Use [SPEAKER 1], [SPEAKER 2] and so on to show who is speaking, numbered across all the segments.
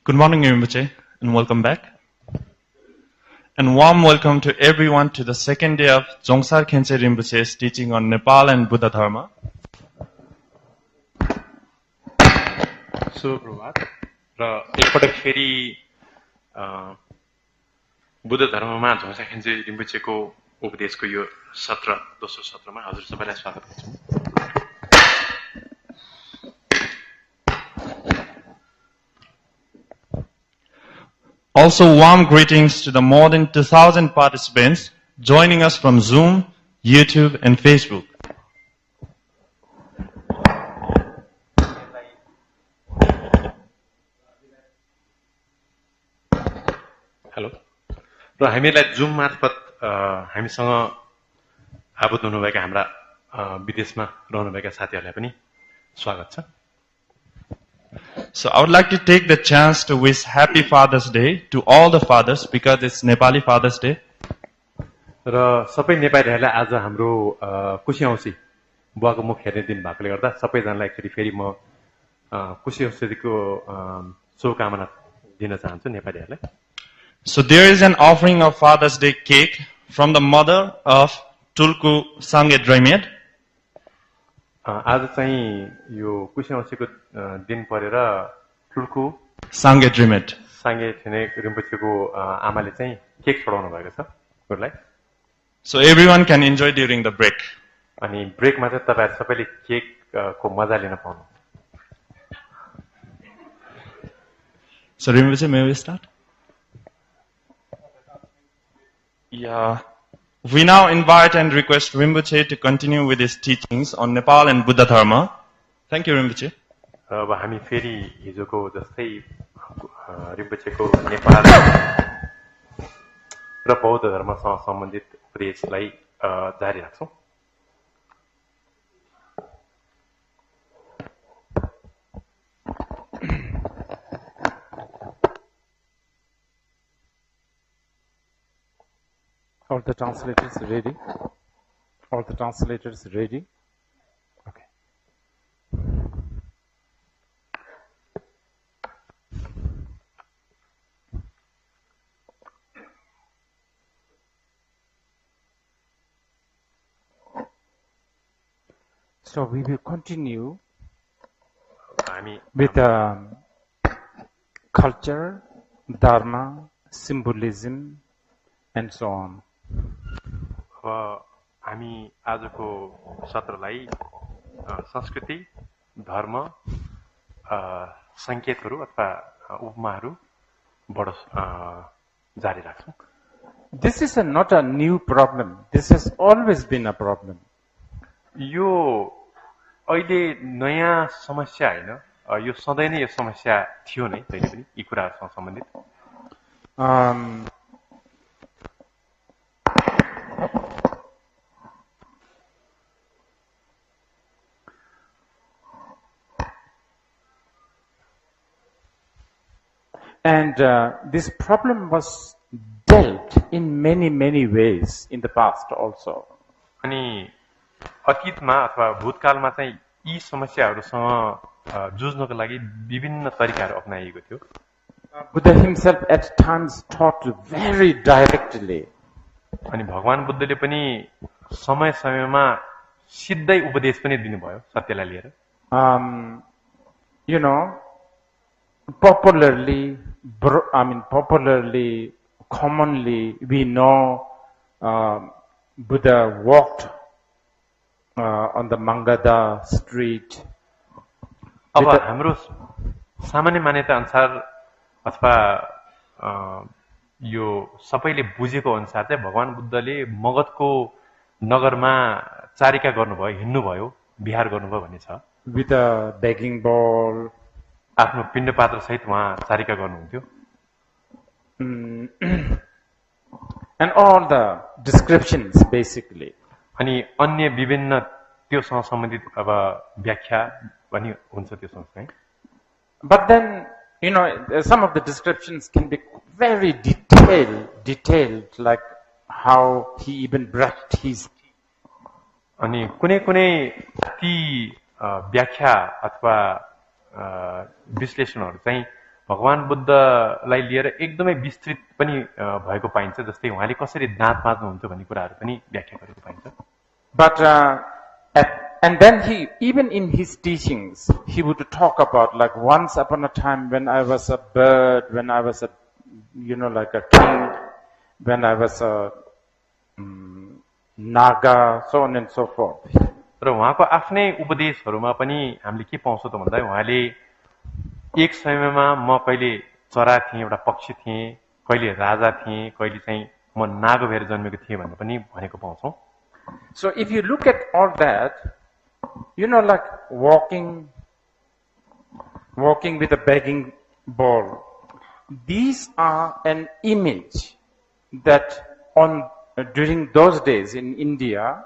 [SPEAKER 1] Good morning, Rinpoche, and welcome back. And warm welcome to everyone to the second day of Dzongsar Khyentse Rinpoche's teaching on Nepal and Buddha Dharma.
[SPEAKER 2] सुप्रभात र एकपटक फेरि बुद्ध धर्ममा झोङसा खेन्से रिम्पोचेको उपदेशको यो दोस्रो सत्रमा हजुर सबैलाई स्वागत गर्छु।
[SPEAKER 1] Also, warm greetings to the more than 2,000 participants joining us from Zoom, YouTube, and Facebook.
[SPEAKER 2] Hello र हामीलाई जुम मार्फत हामीसँग आबद्ध हुनुभएका हाम्रा विदेशमा रहनुभएका साथीहरूलाई पनि स्वागत छ।
[SPEAKER 1] So I would like to take the chance to wish Happy Father's Day to all the fathers because it's Nepali Father's Day.
[SPEAKER 2] र सबै नेपालीहरूलाई आज हाम्रो कुशी औँसी बुवाको मुख हेर्ने दिन भएकोले गर्दा सबैजनालाई एकचोटि फेरि म कुशी औँसीको शुभकामना दिन चाहन्छु नेपालीहरूलाई।
[SPEAKER 1] So there is an offering of Father's Day cake from the mother of Tulku Sangye Dreimyat.
[SPEAKER 2] आज चाहिँ यो कुशी औँसीको दिन परेर ठुल्कु
[SPEAKER 1] Sangye Dreimyat.
[SPEAKER 2] साङ्गे छिने रिम्पोचेको आमाले चाहिँ केक छोडाउनु भएको छ उनीलाई।
[SPEAKER 1] So everyone can enjoy during the break.
[SPEAKER 2] अनि ब्रेकमा चाहिँ तपाईहरु सबैले केकको मजा लिन पाउनु।
[SPEAKER 1] So Rinpoche, may we start? Yeah. We now invite and request Rinpoche to continue with his teachings on Nepal and Buddha Dharma. Thank you, Rinpoche.
[SPEAKER 2] अब हामी फेरि हिजोको जस्तै रिम्पोचेको नेपाल र बौद्ध धर्मसँग सम्बन्धित उपदेशलाई जारी राख्छौं।
[SPEAKER 3] All the translators ready? All the translators ready? Okay. So we will continue with culture, dharma, symbolism, and so on.
[SPEAKER 2] हामी आजको सत्रलाई संस्कृति, धर्म, संकेतहरू अथवा उपमाहरू बढो जारी राख्छौं।
[SPEAKER 3] This is not a new problem. This has always been a problem.
[SPEAKER 2] यो अहिले नयाँ समस्या हैन, यो सधैँ नै यो समस्या थियो नै जहिले पनि यी कुराहरुसँग सम्बन्धित।
[SPEAKER 3] And this problem was dealt in many ways in the past also.
[SPEAKER 2] अनि अतीतमा अथवा भूतकालमा चाहिँ यी समस्याहरुसँग जुझ्नको लागि विभिन्न तरिकाहरू अपनाइएको थियो।
[SPEAKER 3] Buddha himself at times taught very directly.
[SPEAKER 2] अनि भगवान बुद्धले पनि समय-समयमा सिधै उपदेश पनि दिनुभयो सत्यलाई लिएर।
[SPEAKER 3] You know, popularly, commonly, we know Buddha walked on the Mangada street.
[SPEAKER 2] अब हाम्रो सामान्य मान्यता अनुसार अथवा यो सबैले बुझेको अनुसार चाहिँ भगवान बुद्धले मगधको नगरमा चारिका गर्नुभयो, हिँड्नुभयो, विहार गर्नुभयो भन्ने छ।
[SPEAKER 3] With a begging bowl.
[SPEAKER 2] आफ्नो पिण्डपात्र सहित उहाँ चारिका गर्नुहुन्थ्यो।
[SPEAKER 3] And all the descriptions basically.
[SPEAKER 2] अनि अन्य विभिन्न त्योसँग सम्बन्धित अब व्याख्या पनि हुन्छ त्योसँग चाहिँ।
[SPEAKER 3] But then, you know, some of the descriptions can be very detailed, like how he even brushed his teeth.
[SPEAKER 2] अनि कुनै ती व्याख्या अथवा विश्लेषणहरू चाहिँ भगवान बुद्धलाई लिएर एकदमै विस्तृत पनि भएको पाइन्छ, जस्तै उहाँले कसरी दाँत माझ्नुहुन्थ्यो भन्ने कुराहरू पनि व्याख्या गरेको पाइन्छ।
[SPEAKER 3] But and then he, even in his teachings, he would talk about like once upon a time when I was a bird, when I was a, like a king, when I was a naga, so on and so forth.
[SPEAKER 2] र उहाँको आफ्नै उपदेशहरूमा पनि हामीले के पाउँछौँ त भन्दा उहाँले एक समयमा म कहिले चरा थिएँ, एउटा पक्षी थिएँ, कहिले राजा थिएँ, कहिले चाहिँ म नाग भएर जन्मेको थिएँ भन्ने पनि भनेको पाउँछौँ।
[SPEAKER 3] So if you look at all that, like walking with a begging bowl, these are an image that during those days in India,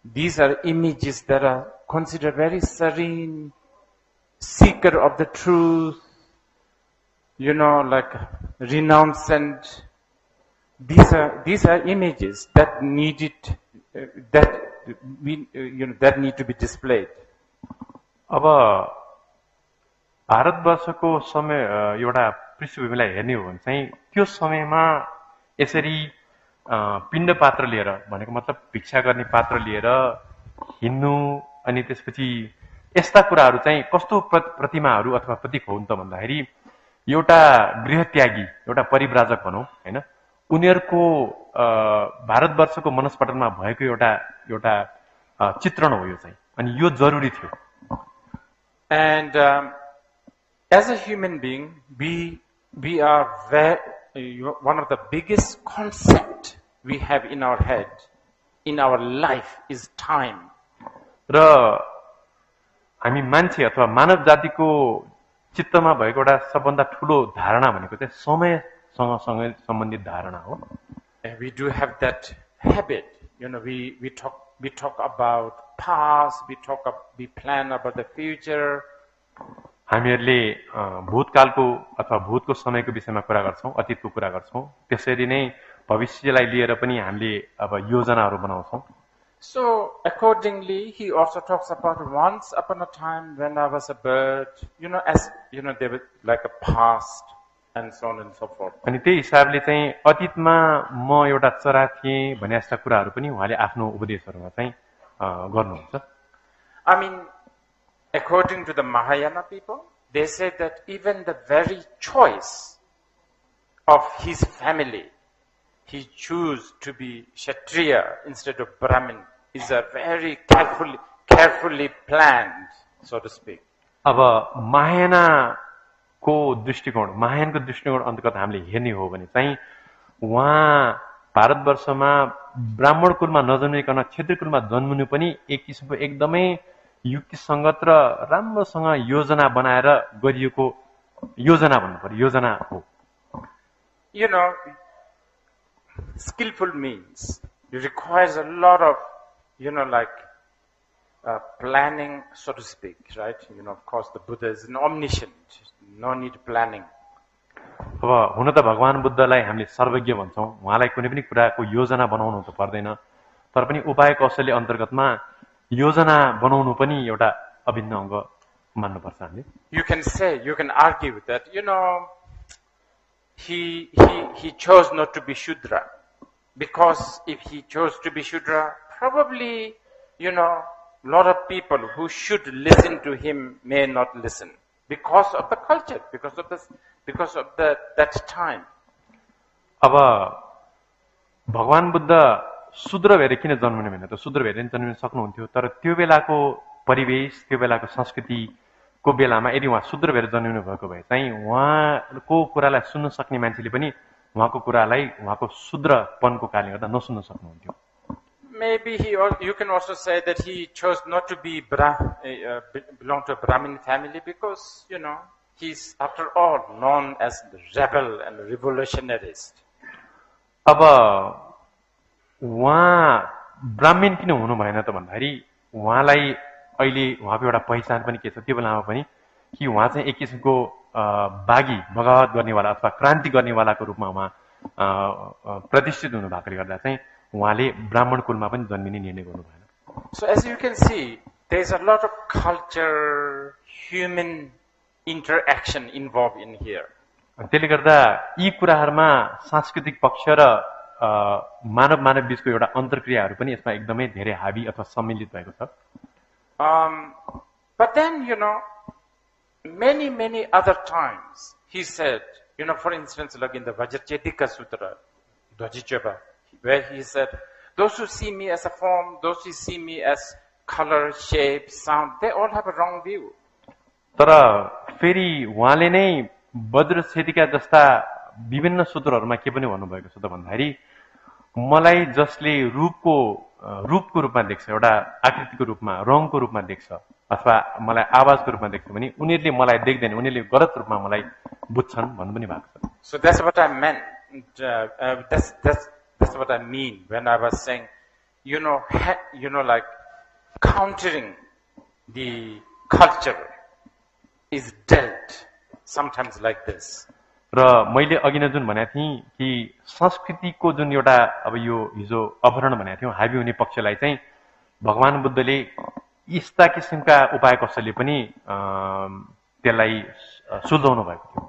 [SPEAKER 3] these are images that are considered very serene, seeker of the truth, like renouncant. These are images that needed that need to be displayed.
[SPEAKER 2] अब भारतवर्षको समय एउटा पृष्ठभूमिलाई हेर्ने हो भने चाहिँ त्यो समयमा यसरी पिण्ड पात्र लिएर, भनेको मतलब भिक्षा गर्ने पात्र लिएर हिँड्नु, अनि त्यसपछि यस्ता कुराहरू चाहिँ कस्तो प्रतिमाहरू अथवा प्रतीक हुन् त भन्दाखेरि एउटा गृहत्यागी, एउटा परिव्राजक भनौँ हैन, उनीहरूको भारतवर्षको मनस्पटलमा भएको एउटा चित्रण हो यो चाहिँ, अनि यो जरुरी थियो।
[SPEAKER 3] And as a human being, we are one of the biggest concept we have in our head, in our life is time.
[SPEAKER 2] र हामी मान्छे अथवा मानव जातिको चित्तमा भएको एउटा सबभन्दा ठुलो धारणा भनेको चाहिँ समयसँग सम्बन्धित धारणा हो।
[SPEAKER 3] We do have that habit, we talk about past, we plan about the future.
[SPEAKER 2] हामीहरूले भूतकालको अथवा भूतको समयको विषयमा कुरा गर्छौं, अतीतको कुरा गर्छौं, त्यसरी नै भविष्यलाई लिएर पनि हामीले अब योजनाहरू बनाउँछौं।
[SPEAKER 3] So accordingly, he also talks about once upon a time when I was a bird, as there was like a past and so on and so forth.
[SPEAKER 2] अनि त्यही हिसाबले चाहिँ अतीतमा म एउटा चरा थिएँ भन्ने यस्ता कुराहरू पनि उहाँले आफ्नो उपदेशहरूमा चाहिँ गर्नुहुन्छ।
[SPEAKER 3] I mean, according to the Mahayana people, they say that even the very choice of his family, he chose to be Kshatriya instead of Brahmin, is a very carefully planned, so to speak.
[SPEAKER 2] अब महायानको दृष्टिकोण अन्तर्गत हामीले हेर्ने हो भने चाहिँ उहाँ भारतवर्षमा ब्राह्मण कुलमा नजन्मिकन क्षत्रिय कुलमा जन्मनु पनि एक किसिमको एकदमै युक्तिसङ्गत र राम्रोसँग योजना बनाएर गरिएको योजना भन्नु पर्यो, योजना हो।
[SPEAKER 3] Skillful means it requires a lot of planning, so to speak, right? Of course the Buddha is an omniscient, no need planning.
[SPEAKER 2] अब हुन त भगवान बुद्धलाई हामीले सर्वज्ञ भन्छौं, उहाँलाई कुनै पनि कुराको योजना बनाउनु त पर्दैन, तर पनि उपाय कौशल्य अन्तर्गतमा योजना बनाउनु पनि एउटा अभिन्न अंग मान्नुपर्छ हामीले।
[SPEAKER 3] You can argue that he chose not to be Shudra, because if he chose to be Shudra, probably lot of people who should listen to him may not listen because of the culture, because of that time.
[SPEAKER 2] अब भगवान बुद्ध शूद्र भएर किन जन्मनु भने त शूद्र भएर जन्मिन सक्नुहुन्थ्यो, तर त्यो बेलाको परिवेश, त्यो बेलाको संस्कृतिको बेलामा यदि उहाँ शूद्र भएर जन्मिनु भएको भए चाहिँ उहाँको कुरालाई सुन्न सक्ने मान्छेले पनि उहाँको कुरालाई उहाँको शूद्रपनको कारणले गर्दा नसुन्न सक्नुहुन्थ्यो।
[SPEAKER 3] Maybe you can also say that he chose not to be belong to a Brahmin family because he's after all known as the rebel and revolutionarist.
[SPEAKER 2] अब उहाँ ब्राह्मण किन हुनु भएन त भन्दाखेरि उहाँलाई अहिले उहाँको एउटा पहिचान पनि के छ, त्यो बेलामा पनि कि उहाँ चाहिँ एक किसिमको बागी बगावत गर्नेवाला अथवा क्रान्ति गर्नेवालाको रूपमा उहाँ प्रतिष्ठित हुनु भएकोले गर्दा चाहिँ उहाँले ब्राह्मण कुलमा पनि जन्मिने निर्णय गर्नु भएन।
[SPEAKER 3] So as you can see, there is a lot of culture, human interaction involved in here.
[SPEAKER 2] त्यसले गर्दा यी कुराहरूमा सांस्कृतिक पक्ष र मानव मानव बीचको एउटा अन्तरक्रियाहरू पनि यसमा एकदमै धेरै हावी अथवा सम्मिलित भएको छ.
[SPEAKER 3] But then, many other times he said, for instance, like in the Vajrachetika Sutra, Dwajichaba, where he said, those who see me as a form, those who see me as color, shape, sound, they all have a wrong view.
[SPEAKER 2] तर फेरि उहाँले नै वज्रछेदिका जस्ता विभिन्न सूत्रहरूमा के पनि भन्नुभएको छ त भन्दाखेरि मलाई जसले रूपको रूपमा देख्छ, एउटा आकृतिको रूपमा, रङको रूपमा देख्छ अथवा मलाई आवाजको रूपमा देख्छ भने उनीहरूले मलाई देख्दैन, उनीहरूले गलत रूपमा मलाई बुझ्छन् भन्नु पनि भएको छ.
[SPEAKER 3] So that's what I meant. That's what I mean when I was saying, like countering the culture is dealt sometimes like this.
[SPEAKER 2] र मैले अघि नै जुन भनेको थिएँ कि संस्कृतिको जुन एउटा अब यो हिजो अपहरण भनेको थियौँ हाबी हुने पक्षलाई चाहिँ भगवान बुद्धले यस्ता किसिमका उपाय कसैले पनि त्यसलाई सुल्झाउनु भएको थियो.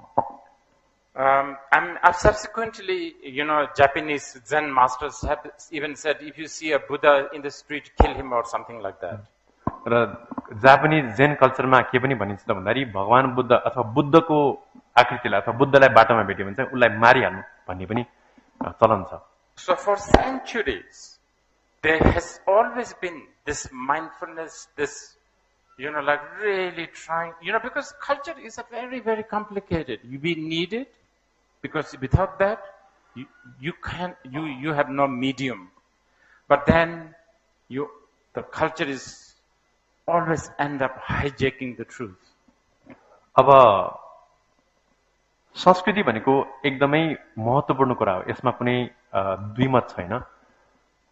[SPEAKER 3] And subsequently, Japanese Zen masters have even said, if you see a Buddha in the street, kill him or something like that.
[SPEAKER 2] र जापानिज जेन कल्चरमा के पनि भनिन्छ त भन्दाखेरि भगवान बुद्ध अथवा बुद्धको आकृतिलाई अथवा बुद्धलाई बाटोमा भेट्यो भने चाहिँ उसलाई मारिहाल्नु भन्ने पनि चलन छ.
[SPEAKER 3] So for centuries, there has always been this mindfulness, this, like really trying, because culture is a very, very complicated. We need it, because without that, you have no medium. But then, the culture is always end up hijacking the truth.
[SPEAKER 2] अब संस्कृति भनेको एकदमै महत्त्वपूर्ण कुरा हो, यसमा कुनै द्विमत छैन.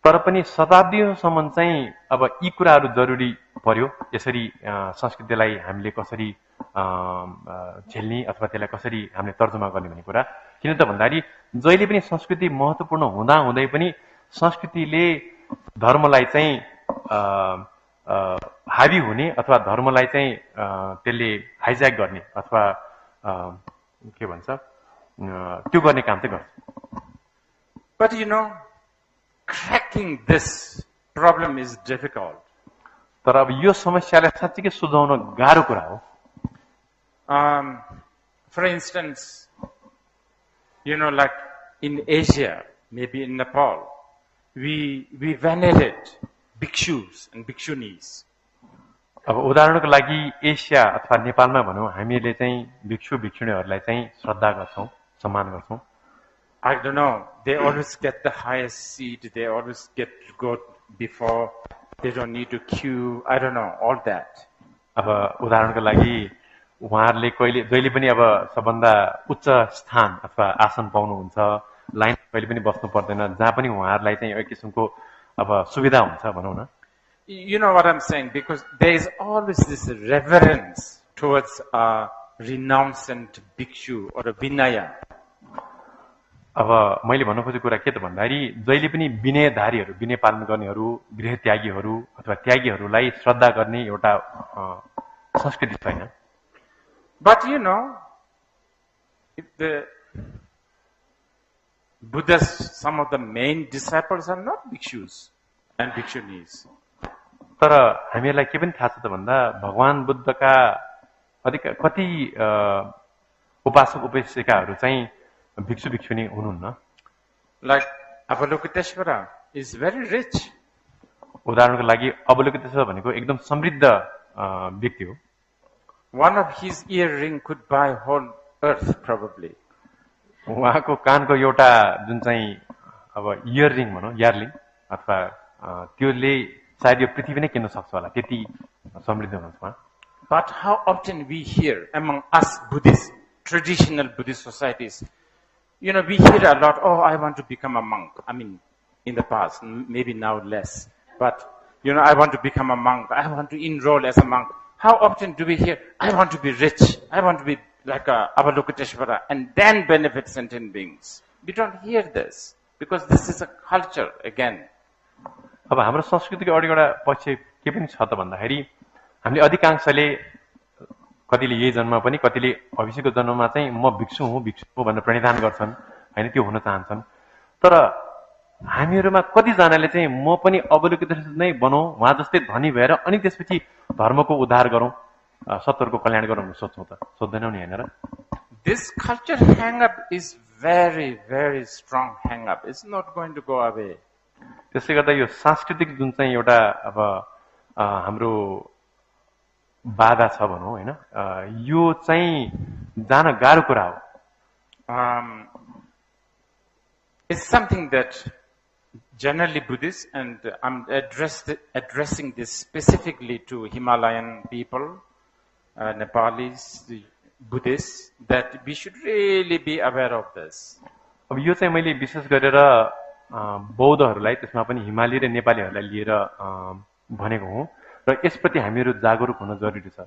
[SPEAKER 2] तर पनि शताब्दीसम्म चाहिँ अब यी कुराहरू जरुरी पर्यो. यसरी संस्कृतिलाई हामीले कसरी झेल्ने अथवा त्यसलाई कसरी हामीले तर्जुमा गर्ने भन्ने कुरा. किन त भन्दाखेरि जहिले पनि संस्कृति महत्त्वपूर्ण हुँदा हुँदै पनि संस्कृतिले धर्मलाई चाहिँ हावी हुने अथवा धर्मलाई चाहिँ त्यसले हाइज्याक गर्ने अथवा के भन्छ त्यो गर्ने काम चाहिँ गर्छ.
[SPEAKER 3] But cracking this problem is difficult.
[SPEAKER 2] तर अब यो समस्यालाई साँच्चै सुझाउन गाह्रो कुरा हो.
[SPEAKER 3] For instance, like in Asia, maybe in Nepal, we venerate bhikshus and bhikshunis.
[SPEAKER 2] अब उदाहरणको लागि एसिया अथवा नेपालमा भनौँ हामीले चाहिँ भिक्षु भिक्षुणीहरूलाई चाहिँ श्रद्धा गर्छौँ, सम्मान गर्छौँ.
[SPEAKER 3] I don't know, they always get the highest seat, they always get to go before, they don't need to queue, I don't know, all that.
[SPEAKER 2] अब उदाहरणको लागि उहाँहरूले जहिले पनि अब सबभन्दा उच्च स्थान अथवा आसन पाउनुहुन्छ, लाइन कहिले पनि बस्नु पर्दैन, जहाँ पनि उहाँहरूलाई चाहिँ एक किसिमको अब सुविधा हुन्छ भनौँ न.
[SPEAKER 3] You know what I'm saying, because there is always this reverence towards a renouncent bhikshu or a vinaya.
[SPEAKER 2] अब मैले भन्नु खोजेको कुरा के त भन्दाखेरि जहिले पनि विनयधारीहरू, विनय पालन गर्नेहरू, गृह त्यागीहरू अथवा त्यागीहरूलाई श्रद्धा गर्ने एउटा संस्कृति छैन.
[SPEAKER 3] But if the Buddha's, some of the main disciples are not bhikshus and bhikshunis.
[SPEAKER 2] तर हामीहरूलाई के पनि थाहा छ त भन्दा भगवान बुद्धका कति उपासक उपासिकाहरू चाहिँ भिक्षु भिक्षुनी हुनुहुन्न.
[SPEAKER 3] Like Avalokiteshvara is very rich.
[SPEAKER 2] उदाहरणको लागि अवलोकितेश्वर भनेको एकदम समृद्ध व्यक्ति हो.
[SPEAKER 3] One of his earring could buy whole earth probably.
[SPEAKER 2] उहाँको कानको एउटा जुन चाहिँ अब इयररिङ भनौँ, यार्लिङ अथवा त्योले सायद यो पृथ्वी नै किन्न सक्छ होला, त्यति समृद्ध हुनुहुन्छ उहाँ.
[SPEAKER 3] But how often we hear among us Buddhists, traditional Buddhist societies, we hear a lot, oh, I want to become a monk. I mean, in the past, maybe now less. But, I want to become a monk. I want to enroll as a monk. How often do we hear, I want to be rich. I want to be like a Avalokiteshvara and then benefit sentient beings. We don't hear this because this is a culture again.
[SPEAKER 2] अब हाम्रो संस्कृतिको अरू एउटा पक्ष के पनि छ त भन्दाखेरि हामीले अधिकांशले कतिले यही जन्ममा पनि कतिले भविष्यको जन्ममा चाहिँ म भिक्षु हुँ भनेर प्रणिधान गर्छन् हैन, त्यो हुन चाहन्छन्। तर हामीहरूमा कतिजनाले चाहिँ म पनि अवलोकित नै बनौँ, उहाँ जस्तै धनी भएर अनि त्यसपछि धर्मको उद्धार गरौँ, सत्तरको कल्याण गरौँ सोच्छौँ त, सोच्दैनौ नि हैन र?
[SPEAKER 3] This culture hang-up is very, very strong hang-up. It's not going to go away.
[SPEAKER 2] त्यसले गर्दा यो सांस्कृतिक जुन चाहिँ एउटा अब हाम्रो बाधा छ भनौँ हैन, यो चाहिँ जान गाह्रो कुरा हो।
[SPEAKER 3] It's something that generally Buddhists, and I'm addressing this specifically to Himalayan people, Nepalis, the Buddhists, that we should really be aware of this.
[SPEAKER 2] अब यो चाहिँ मैले विशेष गरेर बौद्धहरूलाई, त्यसमा पनि हिमाली र नेपालीहरूलाई लिएर भनेको हुँ र यसप्रति हामीहरू जागरुक हुन जरुरी छ।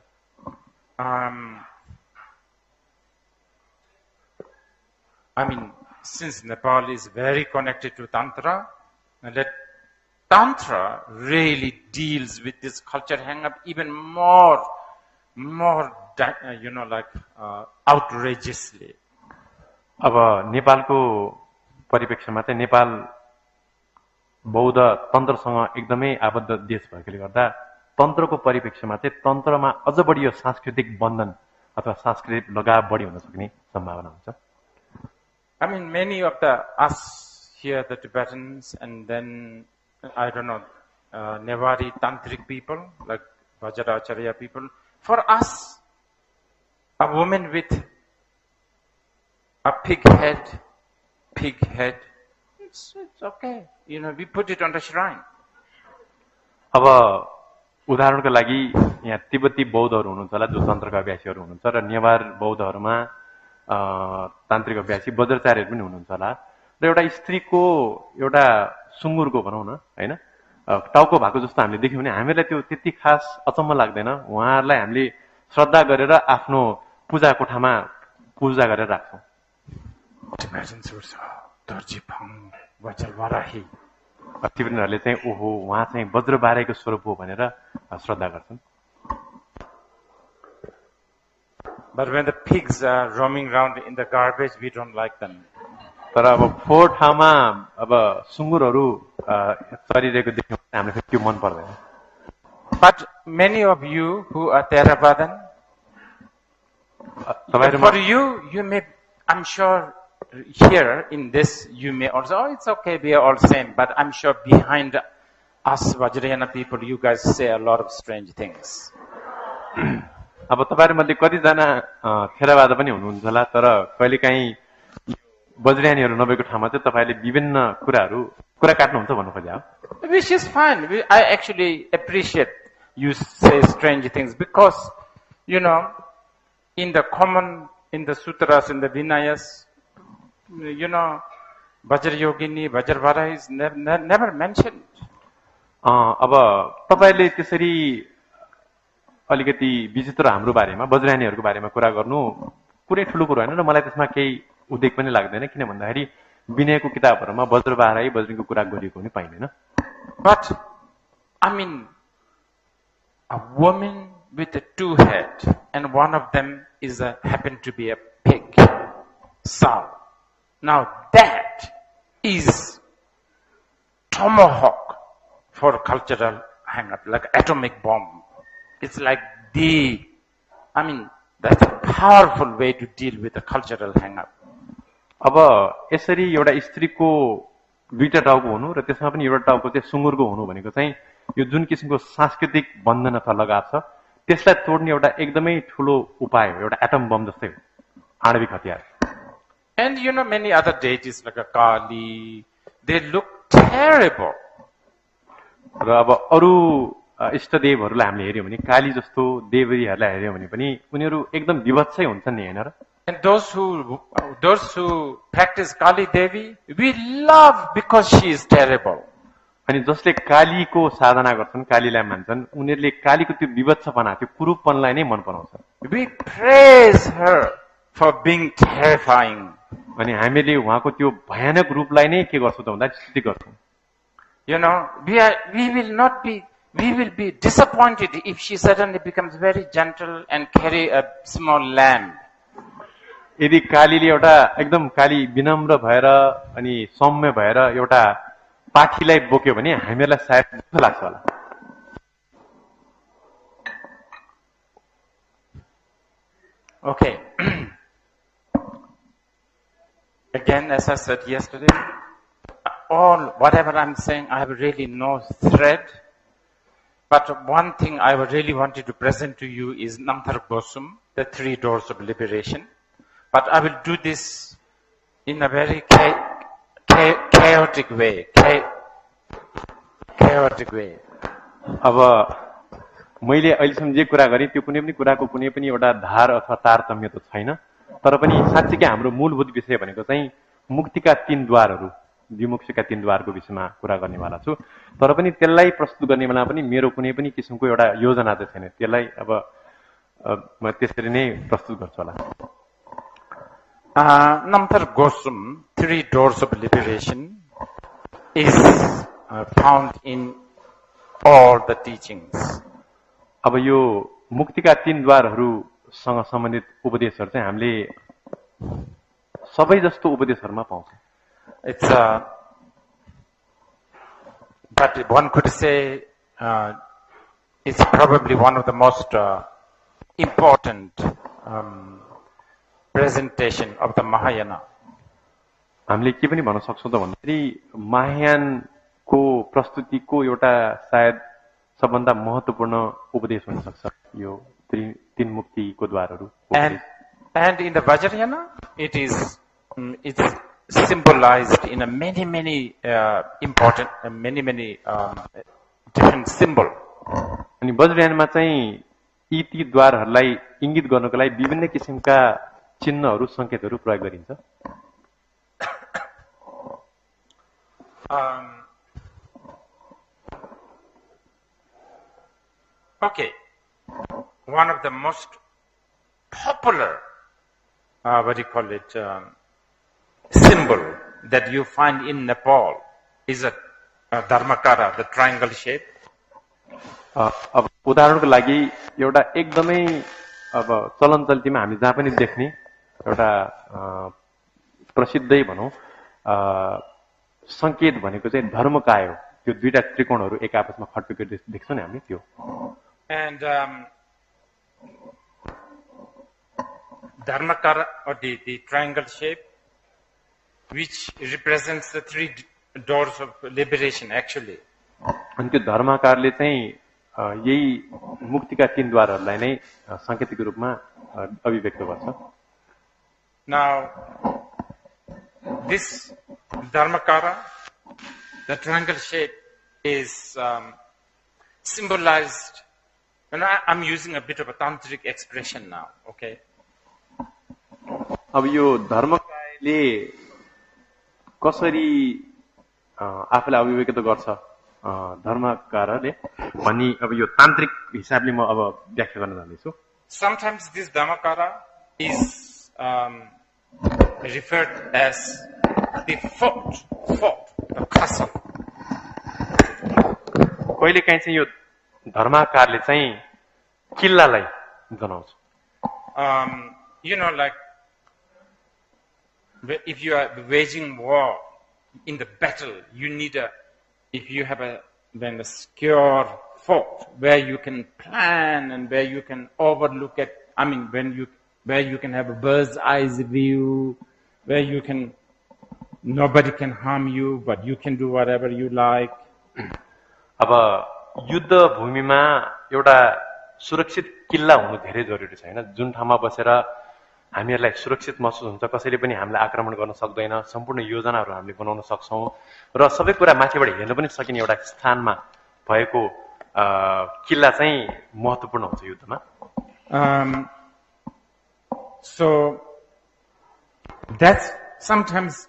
[SPEAKER 3] I mean, since Nepal is very connected to Tantra, that Tantra really deals with this culture hang-up even more, outrageously.
[SPEAKER 2] अब नेपालको परिप्रेक्ष्यमा चाहिँ नेपाल बौद्ध तन्त्रसँग एकदमै आबद्ध देश भएकोले गर्दा तन्त्रको परिप्रेक्ष्यमा चाहिँ तन्त्रमा अझ बढी यो सांस्कृतिक बन्धन अथवा सांस्कृतिक लगाव बढी हुन सक्ने सम्भावना हुन्छ।
[SPEAKER 3] I mean, many of us here, the Tibetans, and then, I don't know, Newari Tantric people, like Vajracharya people, for us, a woman with a pig head, it's okay. You know, we put it on the shrine.
[SPEAKER 2] अब उदाहरणको लागि यहाँ तिब्बती बौद्धहरू हुनुहुन्छ होला, जो तन्त्रका अभ्यासीहरू हुनुहुन्छ, र नेवार बौद्धहरूमा तान्त्रिक अभ्यासी वज्राचार्यहरू पनि हुनुहुन्छ होला, र एउटा स्त्रीको एउटा सुँगुरको भनौँ न हैन, टाउको भएको जस्तो हामीले देख्यौँ भने हामीलाई त्यो त्यति खास अचम्म लाग्दैन। उहाँहरूलाई हामीले श्रद्धा गरेर आफ्नो पूजा कोठामा पूजा गरेर राख्छौँ। तिब्बतीहरूले चाहिँ ओहो उहाँ चाहिँ वज्रबारेको स्वरूप हो भनेर श्रद्धा गर्छन्।
[SPEAKER 3] But when the pigs are roaming around in the garbage, we don't like them.
[SPEAKER 2] तर अब फोहोर ठाउँमा अब सुँगुरहरू चरिरहेको देख्यौँ भने हामीलाई फेरि त्यो मन पर्दैन।
[SPEAKER 3] But many of you who are Theravadan, for you may, I'm sure here in this, you may also, oh, it's okay, we are all same. But I'm sure behind us Vajrayana people, you guys say a lot of strange things.
[SPEAKER 2] अब तपाईहरुमध्ये कतिजना थेरावाद पनि हुनुहुन्छ होला, तर कहिलेकाहीँ वज्रयानीहरू नभएको ठाउँमा चाहिँ तपाईले विभिन्न कुरा काट्नुहुन्छ भन्नु खोज्या हो।
[SPEAKER 3] Which is fine. I actually appreciate you say strange things because, you know, in the sutras, in the Vinayas, you know, Vajra Yogini, Vajravara is never mentioned.
[SPEAKER 2] अब तपाईले त्यसरी अलिकति विचित्र हाम्रो बारेमा वज्रयानीहरूको बारेमा कुरा गर्नु कुनै ठुलो कुरा हैन र मलाई त्यसमा केही उद्वेग पनि लाग्दैन, किन भन्दाखेरि विनयको किताबहरुमा वज्रबाराई वज्रको कुरा गरिएको पनि पाइदैन।
[SPEAKER 3] But I mean, a woman with a two head and one of them is happen to be a pig, sow. Now that is tomahawk for cultural hang-up, like atomic bomb. It's like that's a powerful way to deal with a cultural hang-up.
[SPEAKER 2] अब यसरी एउटा स्त्रीको दुईटा टाउको हुनु र त्यसमा पनि एउटा टाउको चाहिँ सुँगुरको हुनु भनेको चाहिँ यो जुन किसिमको सांस्कृतिक बन्धन अथवा लगाव छ त्यसलाई तोड्ने एउटा एकदमै ठुलो उपाय हो, एउटा एटम बम जस्तै हो, आणविक हतियार।
[SPEAKER 3] And you know, many other deities like a Kali, they look terrible.
[SPEAKER 2] र अब अरू इष्टदेवहरूलाई हामीले हेर्यौँ भने काली जस्तो देवरीहरूलाई हेर्यौँ भने पनि उनीहरू एकदम विभत्सै हुन्छन् नि हैन र?
[SPEAKER 3] And those who practice Kali Devi, we love because she is terrible.
[SPEAKER 2] अनि जसले कालीको साधना गर्छन्, कालीलाई मान्छन्, उनीहरूले कालीको त्यो विभत्सपना, त्यो कुरूपपनलाई नै मन पराउँछन्।
[SPEAKER 3] We praise her for being terrifying.
[SPEAKER 2] अनि हामीले उहाँको त्यो भयानक रूपलाई नै के गर्छौँ त भन्दा स्तुति गर्छौँ।
[SPEAKER 3] You know, we will not be we will be disappointed if she suddenly becomes very gentle and carry a small lamb.
[SPEAKER 2] यदि कालीले एउटा एकदम काली विनम्र भएर अनि सौम्य भएर एउटा पाखीलाई बोक्यो भने हामीलाई सायद दुःख लाग्छ होला.
[SPEAKER 3] Okay. Again, as I said yesterday, whatever I'm saying, I have really no thread. But one thing I really wanted to present to you is Namthar Gosum, the 3 doors of liberation. But I will do this in a very chaotic way. Chaotic way.
[SPEAKER 2] अब मैले अहिलेसम्म जे कुरा गरेँ त्यो कुनै पनि कुराको कुनै पनि एउटा धार अथवा तारतम्य त छैन. तर पनि साँच्चीकै हाम्रो मूलभूत विषय भनेको चाहिँ मुक्तिका 3 द्वारहरू, विमुक्तिका 3 द्वारको विषयमा कुरा गर्नेवाला छु. तर पनि त्यसलाई प्रस्तुत गर्ने बेला पनि मेरो कुनै पनि किसिमको एउटा योजना त छैन. त्यसलाई अब म त्यसरी नै प्रस्तुत गर्छु होला.
[SPEAKER 3] Namthar Gosum, 3 doors of liberation, is found in all the teachings.
[SPEAKER 2] अब यो मुक्तिका 3 द्वारहरूसँग सम्बन्धित उपदेशहरू चाहिँ हामीले सबै जस्तो उपदेशहरूमा पाउँछौँ.
[SPEAKER 3] But one could say it's probably one of the most important presentation of the Mahayana.
[SPEAKER 2] हामीले के पनि भन्न सक्छौँ त भन्दाखेरि महायानको प्रस्तुतिको एउटा सायद सबभन्दा महत्त्वपूर्ण उपदेश हुन सक्छ यो 3 मुक्तिको द्वारहरू.
[SPEAKER 3] And in the Vajrayana, it's symbolized in a many important many different symbol.
[SPEAKER 2] अनि वज्रयानमा चाहिँ यी 3 द्वारहरूलाई इंगित गर्नको लागि विभिन्न किसिमका चिन्हहरू संकेतहरू प्रयोग गरिन्छ.
[SPEAKER 3] Okay, one of the most popular, symbol that you find in Nepal is a Dharmakara, the triangle shape.
[SPEAKER 2] अब उदाहरणको लागि एउटा एकदमै अब चलन चल्तीमा हामी जहाँ पनि देख्ने एउटा प्रसिद्धै भनौं संकेत भनेको चाहिँ धर्मकाय हो. त्यो 2टा त्रिकोणहरू एक आपसमा खट्टुके देख्छौं नि हामीले त्यो.
[SPEAKER 3] And Dharmakara, or the triangle shape, which represents the 3 doors of liberation actually.
[SPEAKER 2] अनि त्यो धर्माकारले चाहिँ यही मुक्तिका 3 द्वारहरूलाई नै संकेतको रूपमा अभिव्यक्त गर्छ.
[SPEAKER 3] Now, this Dharmakara, the triangle shape, is symbolized, and I'm using a bit of a tantric expression now, okay?
[SPEAKER 2] अब यो धर्मकायले कसरी आफूलाई अभिव्यक्त गर्छ धर्मकारले भनी अब यो तान्त्रिक हिसाबले म अब व्याख्या गर्न जान्दैछु.
[SPEAKER 3] Sometimes this Dharmakara is referred as the fort, the castle.
[SPEAKER 2] कहिलेकाहीँ चाहिँ यो धर्माकारले चाहिँ किल्लालाई जनाउँछ.
[SPEAKER 3] You know, like if you are waging war in the battle, if you have a secure fort where you can plan and where you can overlook at, where you can have a bird's eye view, where nobody can harm you, but you can do whatever you like.
[SPEAKER 2] अब युद्ध भूमिमा एउटा सुरक्षित किल्ला हुनु धेरै जरुरी छ हैन. जुन ठाउँमा बसेर हामीहरूलाई सुरक्षित महसुस हुन्छ, कसैले पनि हामीलाई आक्रमण गर्न सक्दैन, सम्पूर्ण योजनाहरू हामीले बनाउन सक्छौं र सबै कुरा माथिबाट हेर्न पनि सकिने एउटा स्थानमा भएको किल्ला चाहिँ महत्त्वपूर्ण हुन्छ युद्धमा.
[SPEAKER 3] So that's sometimes,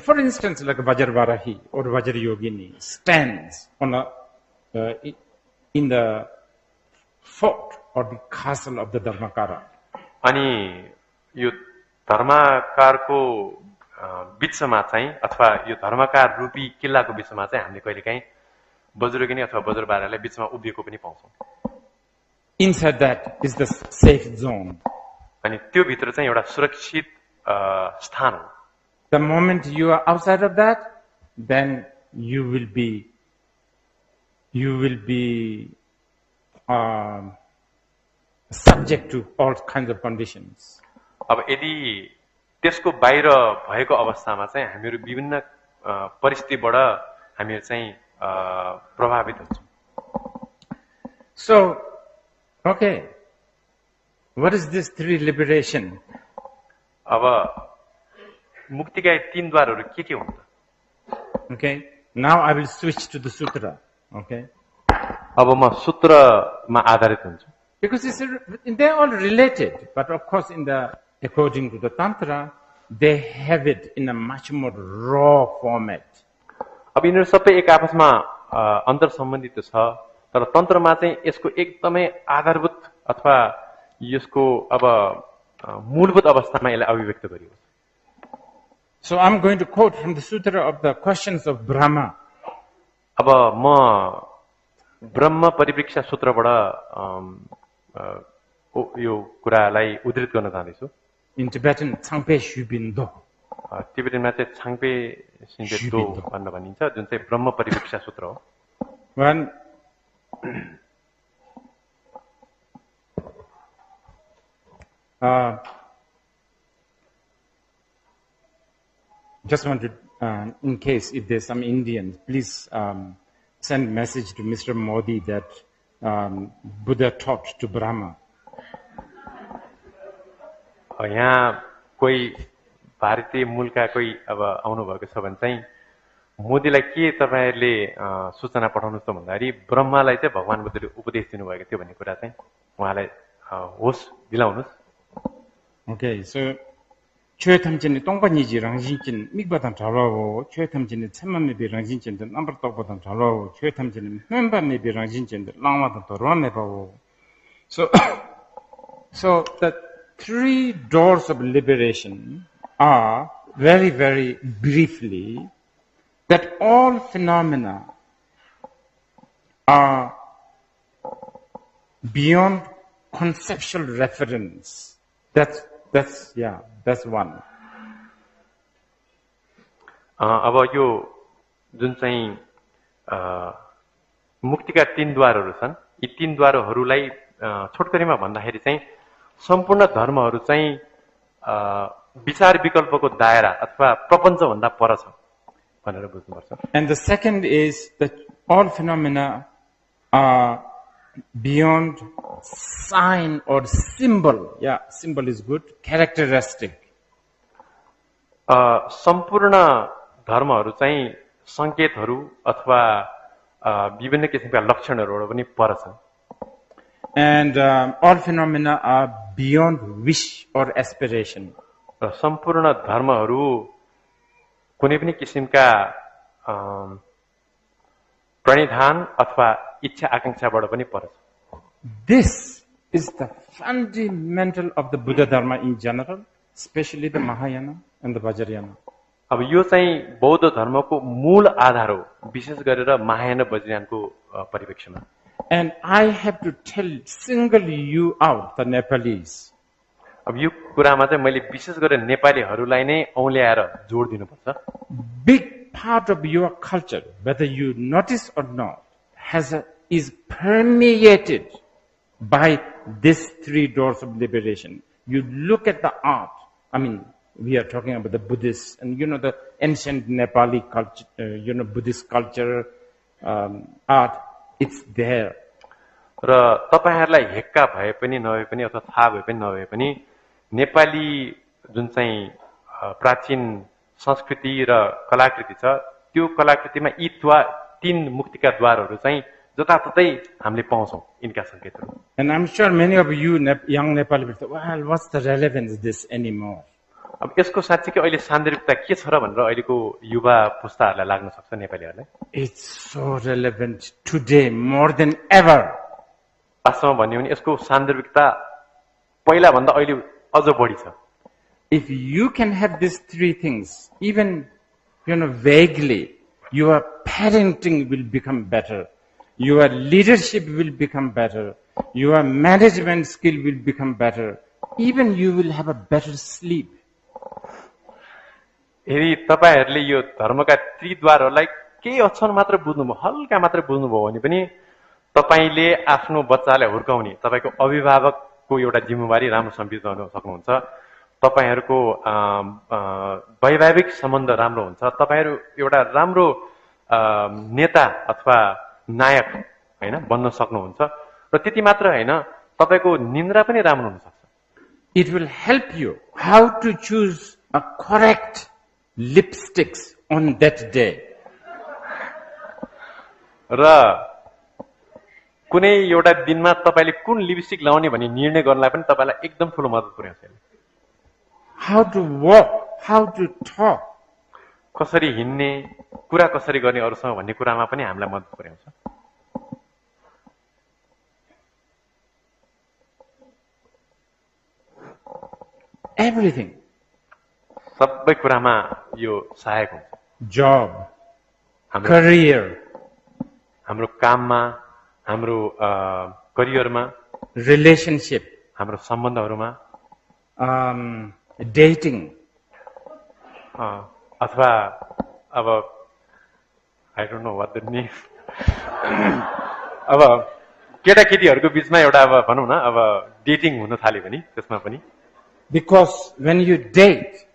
[SPEAKER 3] for instance, like a Vajravarahi or Vajrayogini stands on in the fort or the castle of the Dharmakara.
[SPEAKER 2] अनि यो धर्मकारको बीचमा चाहिँ अथवा यो धर्मकार रूपी किल्लाको बीचमा चाहिँ हामीले कहिलेकाहीँ वज्रगिनी अथवा वज्रबारालाई बीचमा उभिएको पनि पाउँछौँ.
[SPEAKER 3] Inside that is the safe zone.
[SPEAKER 2] अनि त्यो भित्र चाहिँ एउटा सुरक्षित स्थान हो.
[SPEAKER 3] The moment you are outside of that, then you will be subject to all kinds of conditions.
[SPEAKER 2] अब यदि त्यसको बाहिर भएको अवस्थामा चाहिँ हामीहरू विभिन्न परिस्थितिबाट हामीहरू चाहिँ प्रभावित हुन्छौँ.
[SPEAKER 3] So, okay, what is this three liberation?
[SPEAKER 2] अब मुक्तिका तीन द्वारहरू के हुन्?
[SPEAKER 3] Okay, now I will switch to the sutra. Okay,
[SPEAKER 2] अब म सूत्रमा आधारित हुन्छु.
[SPEAKER 3] because they're all related, but of course, according to the tantra, they have it in a much more raw format.
[SPEAKER 2] अब यिनीहरू सबै एक आपसमा अन्तर सम्बन्धित छ, तर तन्त्रमा चाहिँ यसको एकदमै आधारभूत अथवा यसको अब मूलभूत अवस्थामा यसलाई अभिव्यक्त गरियो.
[SPEAKER 3] So I'm going to quote from the Sutra of the Questions of Brahma.
[SPEAKER 2] अब म ब्रह्म परिप्रेक्ष्य सूत्रबाट यो कुरालाई उद्धृत गर्न चाहन्छु.
[SPEAKER 3] In Tibetan, Tsangpe Shubindo.
[SPEAKER 2] तिब्बतीमा चाहिँ छाङपे सिन्धे दो भन्न भनिन्छ, जुन चाहिँ ब्रह्म परिप्रेक्ष्य सूत्र हो.
[SPEAKER 3] One, just want to, in case if there's some Indians, please send message to Mr. Modi that Buddha taught to Brahma.
[SPEAKER 2] यहाँ कोही भारतीय मूलका कोही अब आउनु भएको छ भने चाहिँ मोदीलाई के तपाईहरुले सूचना पठाउनुस् त भन्दाखेरि ब्रह्मालाई चाहिँ भगवान बुद्धले उपदेश दिनुभएको थियो भन्ने कुरा चाहिँ उहाँलाई होस दिलाउनुस्.
[SPEAKER 3] Okay, so 최탐진이 똥바니지 랑진진 미바단 잘하고 최탐진이 천만네비 랑진진들 넘버 떡보단 잘하고 최탐진이 맨반네비 랑진진들 랑마단 더러네바고. So the three doors of liberation are very, very briefly that all phenomena are beyond conceptual reference. That's one.
[SPEAKER 2] अब यो जुन चाहिँ मुक्तिका तीन द्वारहरू छन्, यी तीन द्वारहरूलाई छोटकरीमा भन्दाखेरि चाहिँ सम्पूर्ण धर्महरू चाहिँ विचार विकल्पको दायरा अथवा प्रपञ्च भन्दा पर छ भनेर बुझ्नुपर्छ.
[SPEAKER 3] And the second is that all phenomena are beyond sign or symbol. Yeah, symbol is good. Characteristic.
[SPEAKER 2] सम्पूर्ण धर्महरू चाहिँ संकेतहरू अथवा विभिन्न किसिमका लक्षणहरू पनि पर छन्.
[SPEAKER 3] And all phenomena are beyond wish or aspiration.
[SPEAKER 2] र सम्पूर्ण धर्महरू कुनै पनि किसिमका प्रणिधान अथवा इच्छा आकांक्षाबाट पनि पर छ.
[SPEAKER 3] This is the fundamental of the Buddha Dharma in general, especially the Mahayana and the Vajrayana.
[SPEAKER 2] अब यो चाहिँ बौद्ध धर्मको मूल आधार हो, विशेष गरेर महायान र वज्रयानको परिप्रेक्ष्यमा.
[SPEAKER 3] And I have to single you out, the Nepalese.
[SPEAKER 2] अब यो कुरामा चाहिँ मैले विशेष गरेर नेपालीहरूलाई नै औल्याएर जोड दिनुपर्छ.
[SPEAKER 3] Big part of your culture, whether you notice or not, is permeated by these three doors of liberation. You look at the art. I mean, we are talking about the Buddhists and the ancient Nepali culture, Buddhist culture, art. It's there.
[SPEAKER 2] र तपाईहरुलाई हेक्का भए पनि नभए पनि अथवा थाहा भए पनि नभए पनि नेपाली जुन चाहिँ प्राचीन संस्कृति र कलाकृति छ, त्यो कलाकृतिमा यी तीन मुक्तिका द्वारहरू चाहिँ जताततै हामीले पाउँछौं इनका संकेतहरू.
[SPEAKER 3] And I'm sure many of you young Nepali will say, well, what's the relevance of this anymore?
[SPEAKER 2] अब यसको साँच्चै अहिले सान्दर्भिकता के छ र भनेर अहिलेको युवा पुस्ताहरूलाई लाग्न सक्छ नेपालीहरूलाई.
[SPEAKER 3] It's so relevant today more than ever.
[SPEAKER 2] वास्तवमा भन्यो भने यसको सान्दर्भिकता पहिला भन्दा अहिले अझ बढी छ.
[SPEAKER 3] If you can have these three things, even vaguely, you are parenting will become better. Your leadership will become better. Your management skill will become better. Even you will have a better sleep.
[SPEAKER 2] यदि तपाईहरूले यो धर्मका त्रिद्वारहरूलाई केही अक्षर मात्र बुझ्नुभयो, हल्का मात्र बुझ्नुभयो भने पनि तपाईले आफ्नो बच्चालाई हुर्काउने तपाईको अभिभावकको एउटा जिम्मेवारी राम्रोसँग बिताउन सक्नुहुन्छ। तपाईहरुको वैवाहिक सम्बन्ध राम्रो हुन्छ। तपाईहरु एउटा राम्रो नेता अथवा नायक हैन बन्न सक्नुहुन्छ। र त्यति मात्र हैन, तपाईको निन्द्रा पनि राम्रो हुन सक्छ।
[SPEAKER 3] It will help you how to choose a correct lipsticks on that day.
[SPEAKER 2] र कुनै एउटा दिनमा तपाईले कुन लिपस्टिक लाउने भन्ने निर्णय गर्नलाई पनि तपाईलाई एकदम ठूलो मद्दत पुर्याउँछ।
[SPEAKER 3] How to walk, how to talk.
[SPEAKER 2] कसरी हिँड्ने, कुरा कसरी गर्ने अरूसँग भन्ने कुरामा पनि हामीलाई मद्दत पुर्याउँछ।
[SPEAKER 3] Everything.
[SPEAKER 2] सबै कुरामा यो सहायक हुन्छ।
[SPEAKER 3] Job, career,
[SPEAKER 2] हाम्रो काममा, हाम्रो करियरमा,
[SPEAKER 3] relationship,
[SPEAKER 2] हाम्रो सम्बन्धहरुमा,
[SPEAKER 3] dating.
[SPEAKER 2] अथवा अब I don't know what the name. अब केटाकेटीहरुको बीचमा एउटा अब भनौं न अब डेटिङ हुन थाल्यो भने त्यसमा पनि
[SPEAKER 3] Because when you date,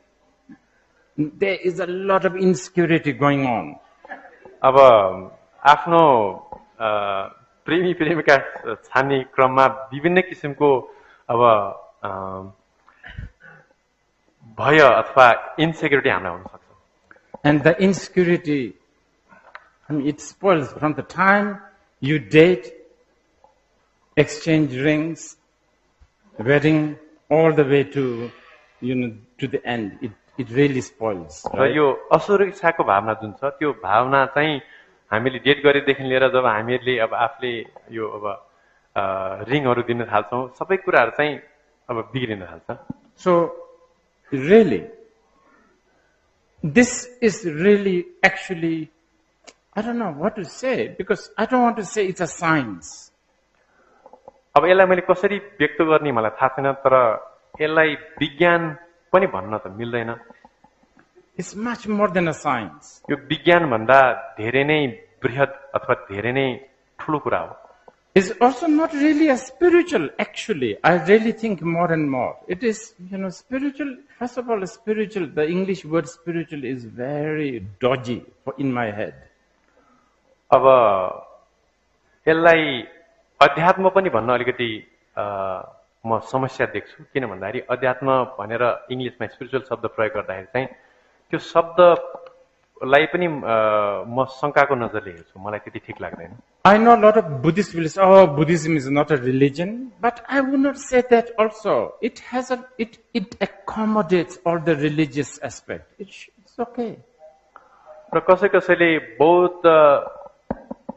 [SPEAKER 3] there is a lot of insecurity going on.
[SPEAKER 2] अब आफ्नो प्रेमी प्रेमिका छान्ने क्रममा विभिन्न किसिमको अब भय अथवा इन्सेक्युरिटी हामीलाई हुन सक्छ।
[SPEAKER 3] And the insecurity, it spoils from the time you date, exchange rings, wedding, all the way to, to the end. It really spoils.
[SPEAKER 2] र यो असुरक्षाको भावना जुन छ त्यो भावना चाहिँ हामीले डेट गरेदेखि लिएर जब हामीहरूले अब आफूले यो अब रिङहरू दिन थाल्छौं सबै कुराहरू चाहिँ अब बिग्रिन थाल्छ।
[SPEAKER 3] So really this is really actually, I don't know what to say, because I don't want to say it's a science.
[SPEAKER 2] अब यसलाई मैले कसरी व्यक्त गर्ने मलाई थाहा छैन, तर यसलाई विज्ञान पनि भन्न त मिल्दैन।
[SPEAKER 3] It's much more than a science.
[SPEAKER 2] यो विज्ञान भन्दा धेरै नै बृहत अथवा धेरै नै ठूलो कुरा हो।
[SPEAKER 3] It's also not really a spiritual, actually. I really think more and more. It is, spiritual. First of all, spiritual, the English word spiritual is very dodgy in my head.
[SPEAKER 2] अब यसलाई अध्यात्म पनि भन्न अलिकति म समस्या देख्छु। किन भन्दाखेरि अध्यात्म भनेर इंग्लिशमा स्पिरिचुअल शब्द प्रयोग गर्दाखेरि चाहिँ त्यो शब्दलाई पनि म शंकाको नजरले हेर्छु। मलाई त्यति ठीक लाग्दैन।
[SPEAKER 3] I know a lot of Buddhists will say, oh, Buddhism is not a religion, but I would not say that also. It has it accommodates all the religious aspect. It's okay.
[SPEAKER 2] र कसैले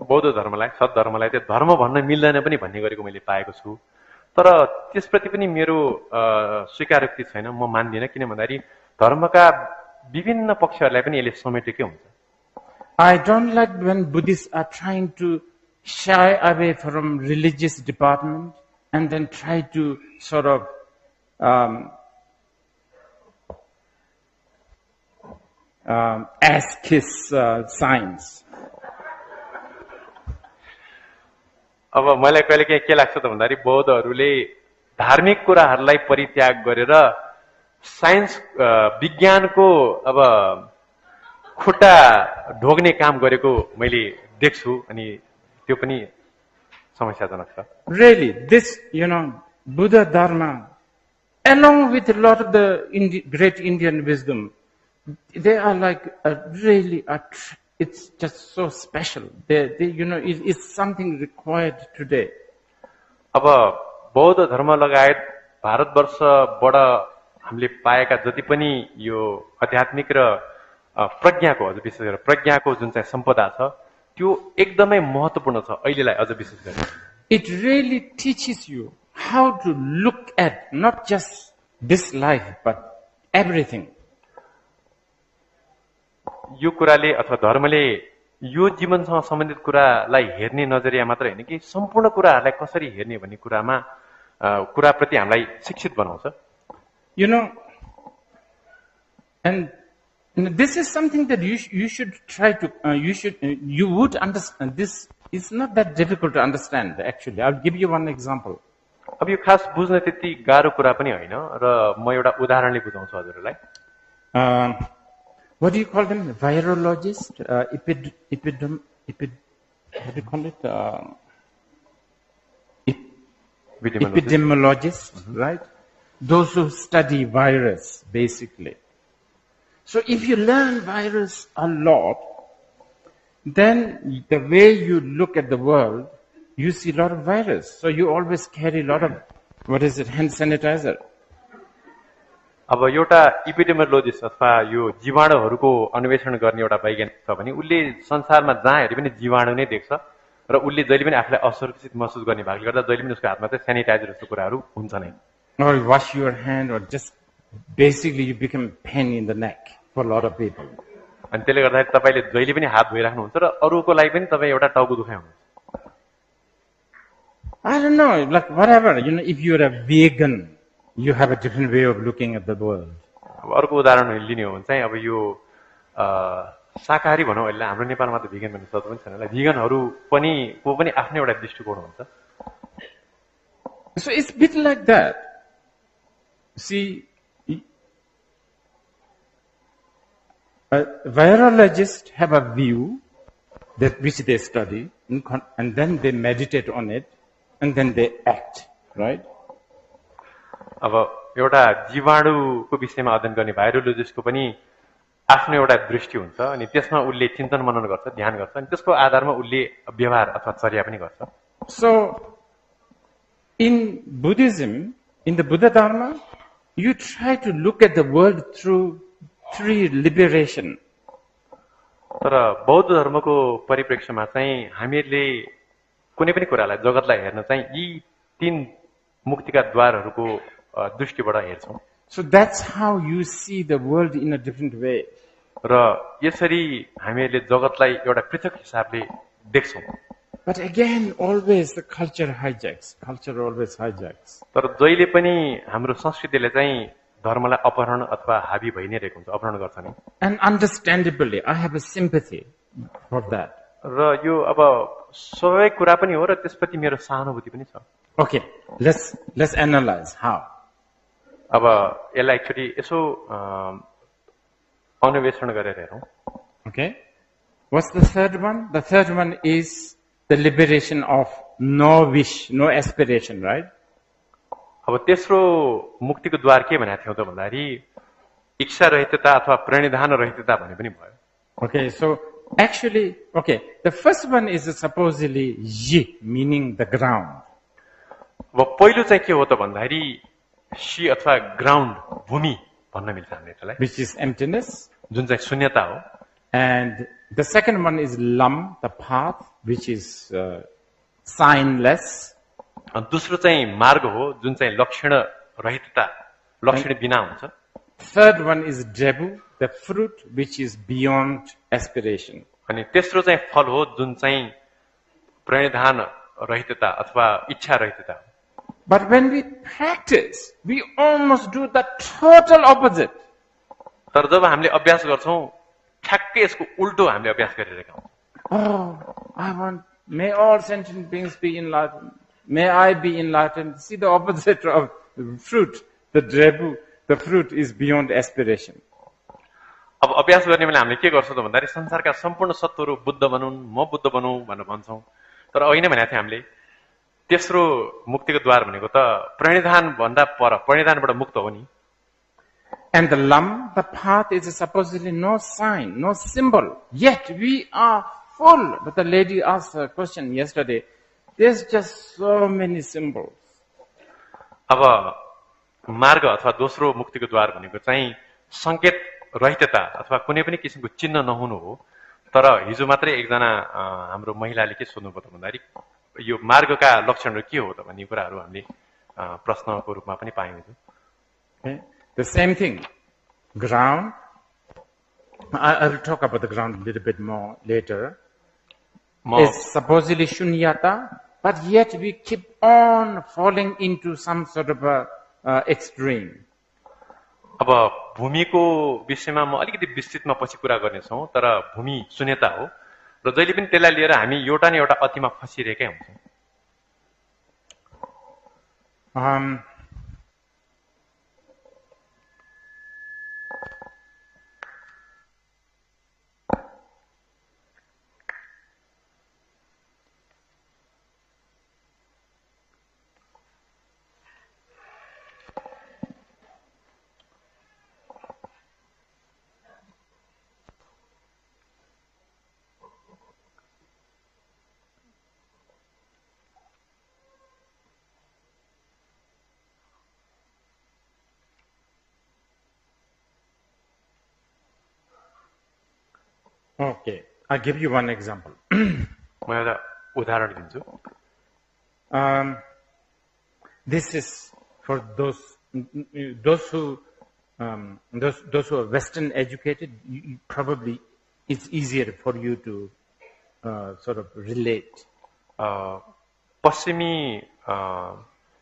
[SPEAKER 2] बौद्ध धर्मलाई सत धर्मलाई त्यो धर्म भन्न मिल्दैन पनि भन्ने गरेको मैले पाएको छु। तर त्यसप्रति पनि मेरो स्वीकारोक्ति छैन, म मान्दिन। किन भन्दाखेरि धर्मका विभिन्न पक्षहरूलाई पनि यसले समेटेकै हुन्छ।
[SPEAKER 3] I don't like when Buddhists are trying to shy away from religious department and then try to sort of ask his science.
[SPEAKER 2] अब मलाई कहिलेकाहीँ के लाग्छ त भन्दाखेरि बौद्धहरूले धार्मिक कुराहरूलाई परित्याग गरेर साइन्स विज्ञानको अब खुट्टा ढोग्ने काम गरेको मैले देख्छु अनि त्यो पनि समस्याजनक छ।
[SPEAKER 3] Really, this, Buddha Dharma, along with a lot of the great Indian wisdom, they are like it's just so special. It is something required today.
[SPEAKER 2] अब बौद्ध धर्म लगायत भारतवर्षबाट हामीले पाएका जति पनि यो आध्यात्मिक र प्रज्ञाको अझ विशेष गरेर प्रज्ञाको जुन चाहिँ सम्पदा छ त्यो एकदमै महत्त्वपूर्ण छ अहिलेलाई अझ विशेष गरी।
[SPEAKER 3] It really teaches you how to look at not just this life but everything.
[SPEAKER 2] यो कुराले अथवा धर्मले यो जीवनसँग सम्बन्धित कुरालाई हेर्ने नजरिया मात्र होइन कि सम्पूर्ण कुराहरूलाई कसरी हेर्ने भन्ने कुराप्रति हामीलाई शिक्षित बनाउँछ.
[SPEAKER 3] You know, and this is something that you should try to, you would understand. This is not that difficult to understand, actually. I'll give you one example.
[SPEAKER 2] अब यो खास बुझ्न त्यति गाह्रो कुरा पनि होइन र म एउटा उदाहरणले बुझाउँछु हजुरहरूलाई.
[SPEAKER 3] What do you call them? Virologist? What do you call it? Epidemiologist, right? Those who study virus, basically. So if you learn virus a lot, then the way you look at the world, you see a lot of virus. So you always carry a lot of, hand sanitizer.
[SPEAKER 2] अब एउटा इपिडेमियोलोजिस्ट अथवा यो जीवाणुहरूको अन्वेषण गर्ने एउटा वैज्ञानिक छ भने उसले संसारमा जहाँ हेरे पनि जीवाणु नै देख्छ र उसले जहिले पनि आफूलाई असुरक्षित महसुस गर्ने भएकोले गर्दा जहिले पनि उसको हातमा चाहिँ सेनिटाइजर जस्तो कुराहरू हुन्छ नै.
[SPEAKER 3] Or you wash your hand, or just basically you become pain in the neck for a lot of people.
[SPEAKER 2] अनि त्यसले गर्दाखेरि तपाईँले जहिले पनि हात धोइराख्नुहुन्छ र अरूको लागि पनि तपाईँ एउटा टाउको दुखाइ हुनुहुन्छ.
[SPEAKER 3] I don't know, like whatever, if you're a vegan, you have a different way of looking at the world.
[SPEAKER 2] अब अर्को उदाहरण लिने हो भने चाहिँ अब यो शाकाहारी भनौँ अहिले हाम्रो नेपालमा त भिगन भन्ने शब्द पनि छैन होला. भिगनहरू को पनि आफ्नै एउटा दृष्टिकोण हुन्छ.
[SPEAKER 3] So it's a bit like that. See, virologists have a view that which they study, and then they meditate on it, and then they act, right?
[SPEAKER 2] अब एउटा जीवाणुको विषयमा अध्ययन गर्ने भाइरोलोजिस्टको पनि आफ्नो एउटा दृष्टि हुन्छ अनि त्यसमा उसले चिन्तन मनन गर्छ, ध्यान गर्छ अनि त्यसको आधारमा उसले व्यवहार अथवा चर्या पनि गर्छ.
[SPEAKER 3] So in Buddhism, in the Buddha Dharma, you try to look at the world through three liberation.
[SPEAKER 2] तर बौद्ध धर्मको परिप्रेक्ष्यमा चाहिँ हामीहरूले कुनै पनि कुरालाई जगतलाई हेर्न चाहिँ यी तीन मुक्तिका द्वारहरूको दृष्टिबाट हेर्छौं.
[SPEAKER 3] So that's how you see the world in a different way.
[SPEAKER 2] र यसरी हामीहरूले जगतलाई एउटा पृथक हिसाबले देख्छौं.
[SPEAKER 3] But again, always the culture hijacks. Culture always hijacks.
[SPEAKER 2] तर जहिले पनि हाम्रो संस्कृतिले चाहिँ धर्मलाई अपहरण अथवा हावी भइ नै रहेको हुन्छ, अपहरण गर्छ नि.
[SPEAKER 3] And understandably, I have a sympathy for that.
[SPEAKER 2] र यो अब स्वाभाविक कुरा पनि हो र त्यसप्रति मेरो सहानुभूति पनि छ.
[SPEAKER 3] Okay, let's analyze how.
[SPEAKER 2] अब यसलाई एकचोटि यसो अन्वेषण गरेर हेरौं.
[SPEAKER 3] Okay, what's the third one? The third one is the liberation of no wish, no aspiration, right?
[SPEAKER 2] अब तेस्रो मुक्तिको द्वार के भनेको थियो त भन्दाखेरि इच्छा रहितता अथवा प्रणिधान रहितता भने पनि भयो.
[SPEAKER 3] Okay, so actually, the first one is supposedly yi, meaning the ground.
[SPEAKER 2] अब पहिलो चाहिँ के हो त भन्दाखेरि शी अथवा ग्राउन्ड, भूमि भन्न मिल्छ हामीले त्यसलाई,
[SPEAKER 3] which is emptiness.
[SPEAKER 2] जुन चाहिँ शून्यता हो.
[SPEAKER 3] And the second one is lam, the path, which is signless.
[SPEAKER 2] अनि दोस्रो चाहिँ मार्ग हो जुन चाहिँ लक्षण रहितता, लक्षण बिना हुन्छ.
[SPEAKER 3] Third one is debu, the fruit which is beyond aspiration.
[SPEAKER 2] अनि तेस्रो चाहिँ फल हो जुन चाहिँ प्रणिधान रहितता अथवा इच्छा रहितता.
[SPEAKER 3] But when we practice, we almost do the total opposite.
[SPEAKER 2] तर जब हामीले अभ्यास गर्छौं ठ्याक्कै यसको उल्टो हामीले अभ्यास गरिरहेका हौं.
[SPEAKER 3] Oh, may all sentient beings be enlightened. May I be enlightened. See the opposite of fruit. The debu, the fruit is beyond aspiration.
[SPEAKER 2] अब अभ्यास गर्ने बेला हामीले के गर्छौं त भन्दाखेरि संसारका सम्पूर्ण सत्वहरू बुद्ध बनुन्, म बुद्ध बनौं भनेर भन्छौं. तर अघि नै भनेको थिए हामीले तेस्रो मुक्तिको द्वार भनेको त प्रणिधान भन्दा पर, प्रणिधानबाट मुक्त हो नि.
[SPEAKER 3] And the lam, the path is supposedly no sign, no symbol. Yet we are full. But the lady asked a question yesterday. There's just so many symbols.
[SPEAKER 2] अब मार्ग अथवा दोस्रो मुक्तिको द्वार भनेको चाहिँ संकेत रहितता अथवा कुनै पनि किसिमको चिन्ह नहुनु हो. तर हिजो मात्रै एकजना हाम्रो महिलाले के सोध्नु पर्यो भन्दाखेरि यो मार्गका लक्षणहरू के हो त भन्ने कुराहरू हामीले प्रश्नको रूपमा पनि पायौं.
[SPEAKER 3] Okay. The same thing. Ground. I will talk about the ground a little bit more later. is supposedly shunyata, but yet we keep on falling into some sort of a extreme.
[SPEAKER 2] अब भूमिको विषयमा म अलिकति विस्तृतमा पछि कुरा गर्नेछौँ, तर भूमि शून्यता हो र जहिले पनि त्यसलाई लिएर हामी एउटा न एउटा अतिमा फसिरहेकै हुन्छौँ।
[SPEAKER 3] Okay, I'll give you one example.
[SPEAKER 2] म एउटा उदाहरण दिन्छु।
[SPEAKER 3] This is for those who are Western educated. Probably it's easier for you to sort of relate.
[SPEAKER 2] पश्चिमी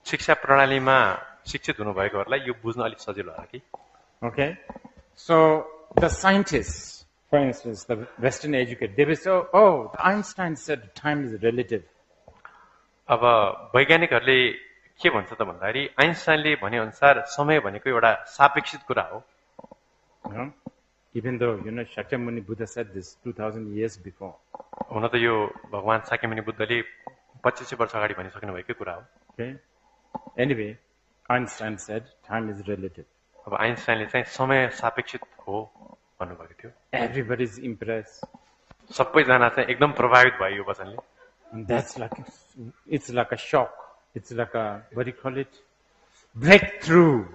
[SPEAKER 2] शिक्षा प्रणालीमा शिक्षित हुनुभएकोहरूलाई यो बुझ्न अलिक सजिलो होला कि।
[SPEAKER 3] Okay, so the scientists, for instance, the Western educated, they will say, "Oh, Einstein said time is relative."
[SPEAKER 2] अब वैज्ञानिकहरूले के भन्छ त भन्दाखेरि आइन्स्टाइनले भने अनुसार समय भनेको एउटा सापेक्षित कुरा हो।
[SPEAKER 3] Even though Shakyamuni Buddha said this 2000 years before.
[SPEAKER 2] हुन त यो भगवान शाक्यमुनि बुद्धले 2500 वर्ष अगाडि भनिसक्नु भएकै कुरा हो।
[SPEAKER 3] Okay. Anyway, Einstein said time is relative.
[SPEAKER 2] अब आइन्स्टाइनले चाहिँ समय सापेक्षित हो भन्नुभएको थियो।
[SPEAKER 3] Everybody is impressed.
[SPEAKER 2] सबैजना चाहिँ एकदम प्रभावित भयो यो वचनले।
[SPEAKER 3] And that's it's like a shock. It's like a, what do you call it? Breakthrough.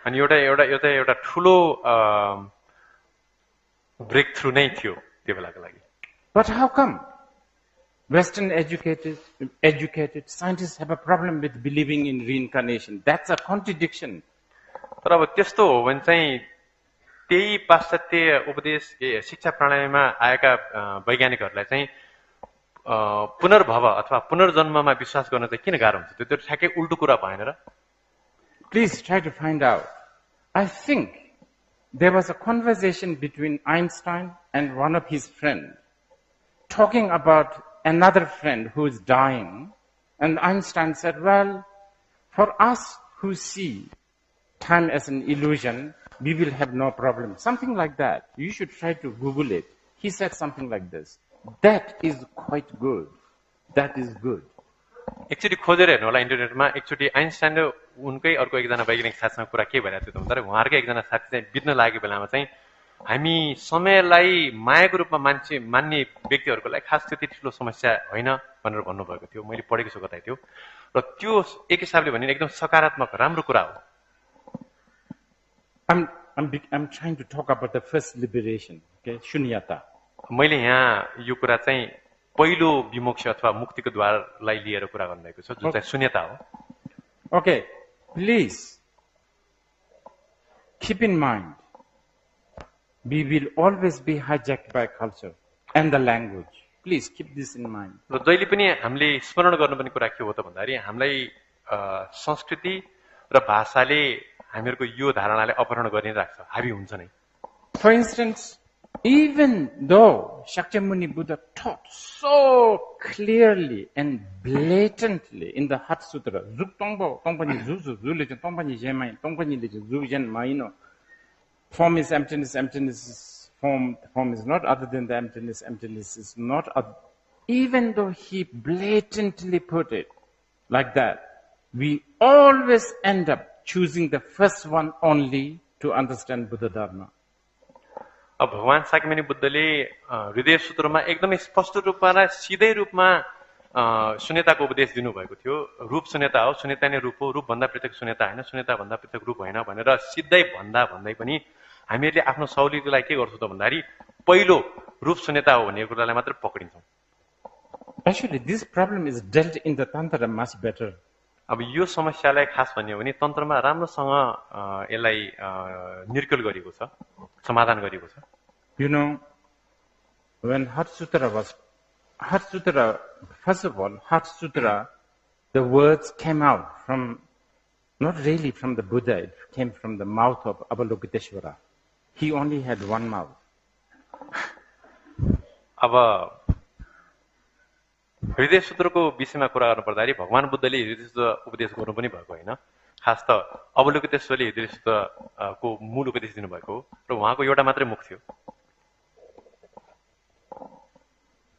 [SPEAKER 2] अनि एउटा ठुलो ब्रेक थ्रु नै थियो त्यो बेलाको लागि।
[SPEAKER 3] But how come Western educated scientists have a problem with believing in reincarnation? That's a contradiction.
[SPEAKER 2] तर अब त्यस्तो हो भने चाहिँ त्यही पाश्चात्य उपदेश शिक्षा प्रणालीमा आएका वैज्ञानिकहरूलाई चाहिँ पुनर्भव अथवा पुनर्जन्ममा विश्वास गर्न चाहिँ किन गाह्रो हुन्छ? त्यो ठ्याक्कै उल्टो कुरा भएन र?
[SPEAKER 3] Please try to find out. I think there was a conversation between Einstein and one of his friends talking about another friend who is dying. And Einstein said, well, for us who see time as an illusion, we will have no problem. Something like that. You should try to Google it. He said something like this. That is quite good. That is good.
[SPEAKER 2] एकचोटि खोजेर हेर्नु होला इन्टरनेटमा। एकचोटि Einstein र उनकै अर्को एकजना वैज्ञानिक साथीसँग कुरा के भइरहेको थियो भन्दा उहाँहरूकै एकजना साथी चाहिँ बित्न लागेको बेलामा चाहिँ हामी समयलाई मायाको रूपमा मान्ने व्यक्तिहरूको लागि खास त्यति ठुलो समस्या होइन भनेर भन्नुभएको थियो। मैले पढेको छु कतै थियो र त्यो एक हिसाबले भने एकदम सकारात्मक राम्रो कुरा हो।
[SPEAKER 3] I'm trying to talk about the first liberation, okay? Shunyata.
[SPEAKER 2] मैले यहाँ यो कुरा चाहिँ पहिलो विमोक्ष अथवा मुक्तिको द्वारलाई लिएर कुरा गर्नुभएको छ जुन चाहिँ शून्यता हो।
[SPEAKER 3] Okay, please keep in mind, we will always be hijacked by culture and the language. Please keep this in mind.
[SPEAKER 2] र जहिले पनि हामीले स्मरण गर्नुपर्ने कुरा के हो त भन्दाखेरि हामीलाई संस्कृति र भाषाले हामीहरूको यो धारणाले अपहरण गर्ने राख्छ, हाबी हुन्छ नै।
[SPEAKER 3] For instance, even though Shakyamuni Buddha taught so clearly and blatantly in the Heart Sutra, form is emptiness, emptiness is form, form is not other than the emptiness, emptiness is not other. Even though he blatantly put it like that, we always end up choosing the first one only to understand Buddha Dharma.
[SPEAKER 2] अब भगवान शाक्यमुनि बुद्धले हृदय सूत्रमा एकदमै स्पष्ट रूपमा र सिधै रूपमा शून्यताको उपदेश दिनुभएको थियो। रूप शून्यता हो, शून्यता नै रूप हो, रूप भन्दा पृथक शून्यता होइन, शून्यता भन्दा पृथक रूप होइन भनेर सिधै भन्दै पनि हामीहरूले आफ्नो सहुलियतको लागि के गर्छौँ त भन्दाखेरि पहिलो रूप शून्यता हो भन्ने कुरालाई मात्र पक्रिन्छौँ।
[SPEAKER 3] Actually, this problem is dealt in the Tantra much better.
[SPEAKER 2] अब यो समस्यालाई खास भन्ने हो भने तन्त्रमा राम्रोसँग यसलाई निर्कल गरिएको छ, समाधान गरिएको छ।
[SPEAKER 3] You know, when Heart Sutra was Heart Sutra, first of all, Heart Sutra, the words came out from, not really from the Buddha, it came from the mouth of Avalokiteshvara. He only had one mouth.
[SPEAKER 2] अब हृदय सूत्रको विषयमा कुरा गर्नुपर्दाखेरि भगवान बुद्धले हृदय सूत्र उपदेश गर्नु पनि भएको होइन, खास त अवलोकितेश्वरले हृदय सूत्रको मूल उपदेश दिनुभएको हो र उहाँको एउटा मात्रै मुख थियो।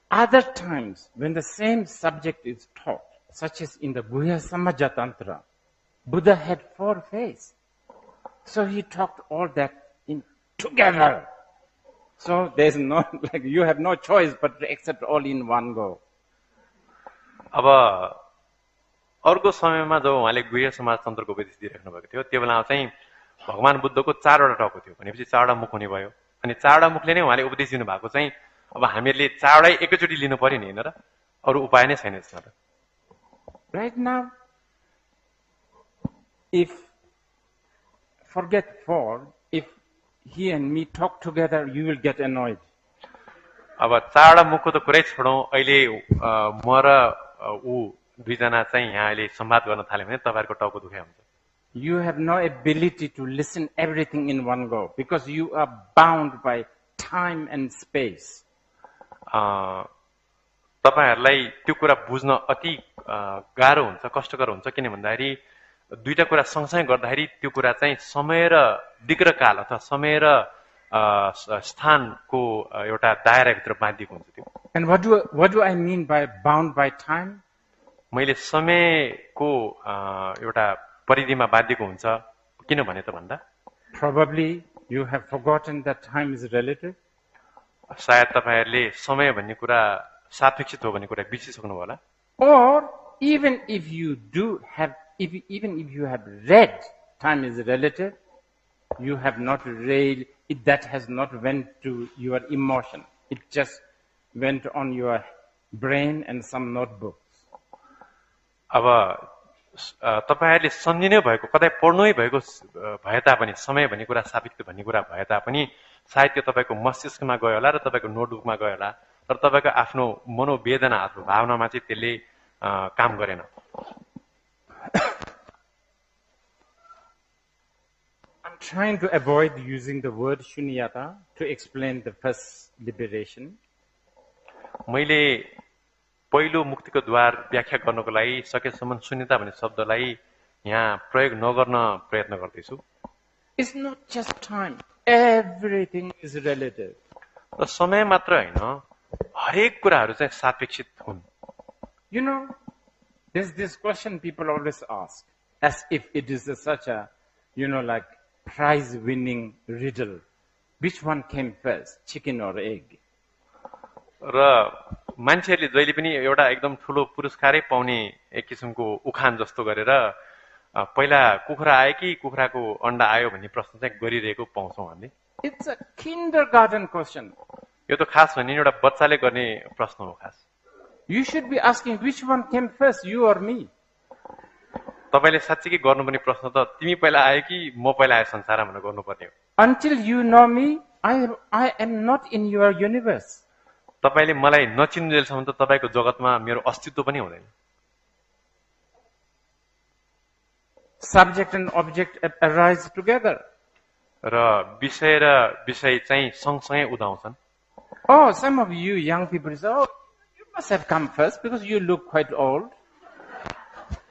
[SPEAKER 3] Other times, when the same subject is taught, such as in the Guhya Samaja Tantra, Buddha had 4 faces. So he talked all that in together. So there's no, like, you have no choice but to accept all in one go.
[SPEAKER 2] अब अर्को समयमा जब उहाँले गुह्य समाज तन्त्रको उपदेश दिइराख्नु भएको थियो, त्यो बेलामा चाहिँ भगवान बुद्धको 4वटा टाउको थियो भनेपछि 4वटा मुख हुने भयो। अनि 4वटा मुखले नै उहाँले उपदेश दिनुभएको चाहिँ अब हामीहरूले 4वटै एकैचोटि लिनु पर्यो नि, हैन र? अरु उपाय नै छैन यसमा त।
[SPEAKER 3] Right now, if, forget 4, if he and me talk together, you will get annoyed.
[SPEAKER 2] अब 4वटा मुखको त कुरै छोडौं, अहिले म र ऊ दुईजना चाहिँ यहाँ अहिले संवाद गर्न थाल्यो भने तपाईहरुको टाउको दुखाइ हुन्छ।
[SPEAKER 3] You have no ability to listen everything in one go because you are bound by time and space.
[SPEAKER 2] तपाईहरुलाई त्यो कुरा बुझ्न अति गाह्रो हुन्छ, कष्टकर हुन्छ, किन भन्दाखेरि दुईटा कुरा सँगसँगै गर्दाखेरि त्यो कुरा चाहिँ समय र दिग्र काल अथवा समय र स्थानको एउटा दायराभित्र बाँधिएको हुन्छ त्यो।
[SPEAKER 3] And what do I mean by bound by time?
[SPEAKER 2] मैले समयको एउटा परिधिमा बाँधिएको हुन्छ किन भने त भन्दा
[SPEAKER 3] Probably you have forgotten that time is relative.
[SPEAKER 2] सायद तपाईहरुले समय भन्ने कुरा सापेक्षित हो भन्ने कुरा बिर्सिसक्नु होला।
[SPEAKER 3] Or even if you do have, even if you have read time is relative, you have not read it, that has not went to your emotion. It just went on your brain and some notebooks.
[SPEAKER 2] अब तपाईहरुले सम्झिनै भएको, कतै पढ्नै भएको भए तापनि समय भन्ने कुरा सापेक्ष भन्ने कुरा भए तापनि सायद त्यो तपाईको मस्तिष्कमा गयो होला र तपाईको नोटबुकमा गयो होला, तर तपाईको आफ्नो मनोवेदना अथवा भावनामा चाहिँ त्यसले काम गरेन।
[SPEAKER 3] I'm trying to avoid using the word shunyata to explain the first liberation.
[SPEAKER 2] मैले पहिलो मुक्तिको द्वार व्याख्या गर्नको लागि सकेसम्म शून्यता भन्ने शब्दलाई यहाँ प्रयोग नगर्न प्रयत्न गर्दैछु।
[SPEAKER 3] It's not just time. Everything is relative.
[SPEAKER 2] र समय मात्र हैन, हरेक कुराहरु चाहिँ सापेक्षित हुन्।
[SPEAKER 3] You know, there's this question people always ask, as if it is such a, like prize-winning riddle. Which one came first, chicken or egg?
[SPEAKER 2] र मान्छेहरूले जहिले पनि एउटा एकदम ठूलो पुरस्कारै पाउने एक किसिमको उखान जस्तो गरेर पहिला कुखुरा आयो कि कुखुराको अण्डा आयो भन्ने प्रश्न चाहिँ गरिरहेको पाउँछौं हामीले।
[SPEAKER 3] It's a kindergarten question.
[SPEAKER 2] यो त खास भन्ने एउटा बच्चाले गर्ने प्रश्न हो खास।
[SPEAKER 3] You should be asking which one came first, you or me?
[SPEAKER 2] तपाईले साच्चै गर्नुपर्ने प्रश्न त तिमी पहिला आयो कि म पहिला आए संसारमा भनेर गर्नुपर्ने हो।
[SPEAKER 3] Until you know me, I am not in your universe.
[SPEAKER 2] तपाईले मलाई नचिन्जेलसम्म त तपाईको जगतमा मेरो अस्तित्व पनि हुँदैन।
[SPEAKER 3] Subject and object arise together.
[SPEAKER 2] र विषय चाहिँ सँगसँगै उदाउँछन्।
[SPEAKER 3] Oh, some of you young people say, oh, you must have come first because you look quite old.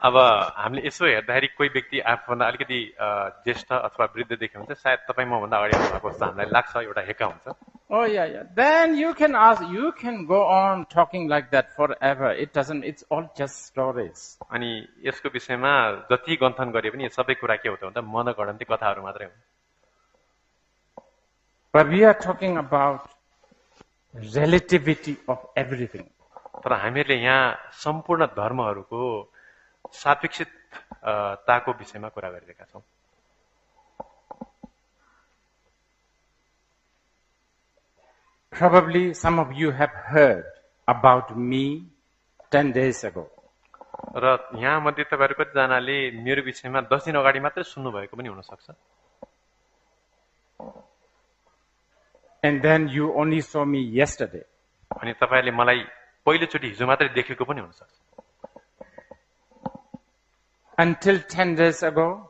[SPEAKER 2] अब हामीले यसो हेर्दाखेरि कोही व्यक्ति आफूभन्दा अलिकति ज्येष्ठ अथवा वृद्ध देख्यो भने चाहिँ सायद तपाईँ मभन्दा अगाडि आउनु भएको जस्तो हामीलाई लाग्छ, एउटा हेका हुन्छ।
[SPEAKER 3] Oh, yeah. Then you can go on talking like that forever. It's all just stories.
[SPEAKER 2] अनि यसको विषयमा जति गन्थन गरे पनि यो सबै कुरा के हो त भन्दा मनगढन्ती कथाहरू मात्रै हुन्।
[SPEAKER 3] But we are talking about relativity of everything.
[SPEAKER 2] तर हामीहरूले यहाँ सम्पूर्ण धर्महरूको सापेक्षितताको विषयमा कुरा गरिरहेका छौं।
[SPEAKER 3] Probably some of you have heard about me 10 days ago.
[SPEAKER 2] र यहाँ मध्ये तपाईहरु कतिजनाले मेरो विषयमा 10 दिन अगाडि मात्रै सुन्नु भएको पनि हुन सक्छ।
[SPEAKER 3] And then you only saw me yesterday.
[SPEAKER 2] अनि तपाईहरुले मलाई पहिलोचोटि हिजो मात्रै देखेको पनि हुन सक्छ।
[SPEAKER 3] Until 10 days ago,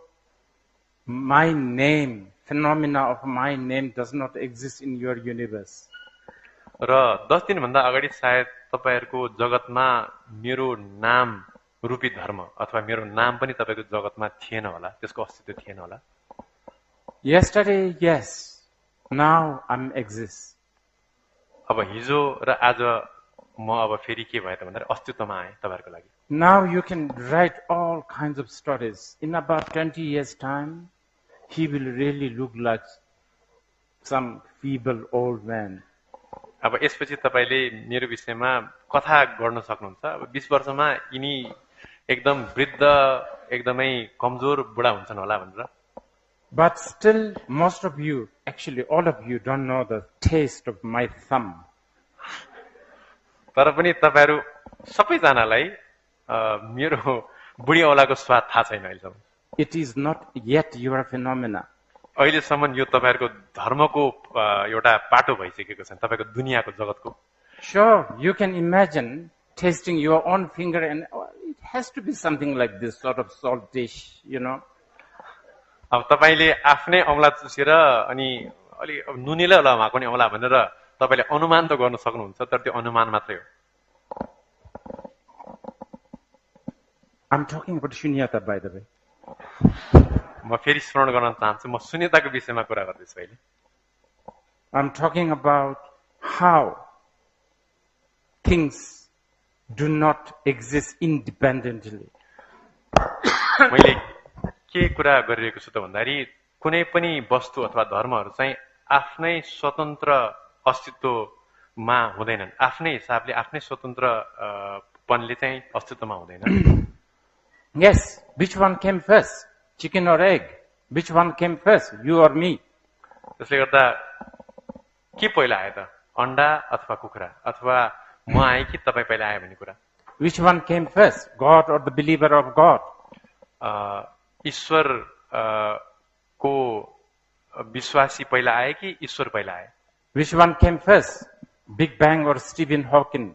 [SPEAKER 3] my name, phenomena of my name does not exist in your universe.
[SPEAKER 2] र 10 दिनभन्दा अगाडि सायद तपाईहरुको जगतमा मेरो नाम रूपी धर्म अथवा मेरो नाम पनि तपाईको जगतमा थिएन होला, त्यसको अस्तित्व थिएन होला।
[SPEAKER 3] Yesterday, yes. Now I'm exist.
[SPEAKER 2] अब हिजो र आज म अब फेरि के भयो त भन्दा अस्तित्वमा आए तपाईहरुको लागि।
[SPEAKER 3] Now you can write all kinds of stories. In about 20 years' time, he will really look like some feeble old man.
[SPEAKER 2] अब यसपछि तपाईले मेरो विषयमा कथा गर्न सक्नुहुन्छ। अब 20 वर्षमा यिनी एकदम वृद्ध, एकदमै कमजोर बुढा हुन्छन् होला भनेर।
[SPEAKER 3] But still, most of you, actually all of you, don't know the taste of my thumb.
[SPEAKER 2] तर पनि तपाईहरु सबैजनालाई मेरो बुढी औलाको स्वाद थाहा छैन अहिलेसम्म।
[SPEAKER 3] It is not yet your phenomena.
[SPEAKER 2] अहिलेसम्म यो तपाईहरुको धर्मको एउटा पाटो भइसकेको छ, तपाईको दुनियाको जगतको।
[SPEAKER 3] Sure, you can imagine tasting your own finger and it has to be something like this sort of salt dish, you know.
[SPEAKER 2] अब तपाईले आफ्नै औँला चुसेर अनि अलि नुनिलो होला उहाँको नि औँला भनेर तपाईले अनुमान त गर्न सक्नुहुन्छ, तर त्यो अनुमान मात्रै हो।
[SPEAKER 3] I'm talking about shunyata, by the way.
[SPEAKER 2] म फेरि स्मरण गर्न चाहन्छु, म शून्यताको विषयमा कुरा गर्दैछु अहिले।
[SPEAKER 3] I'm talking about how things do not exist independently.
[SPEAKER 2] मैले के कुरा गरिरहेको छु त भन्दाखेरि कुनै पनि वस्तु अथवा धर्महरू चाहिँ आफ्नै स्वतन्त्र अस्तित्वमा हुँदैनन्। आफ्नै हिसाबले आफ्नै स्वतन्त्र पनले चाहिँ अस्तित्वमा हुँदैन।
[SPEAKER 3] Yes, which one came first? Chicken or egg? Which one came first? You or me?
[SPEAKER 2] त्यसले गर्दा के पहिला आयो त? अण्डा अथवा कुखुरा अथवा म आए कि तपाई पहिला आए भन्ने कुरा।
[SPEAKER 3] Which one came first? God or the believer of God?
[SPEAKER 2] ईश्वर को विश्वासी पहिला आए कि ईश्वर पहिला आए?
[SPEAKER 3] Which one came first? Big Bang or Stephen Hawking?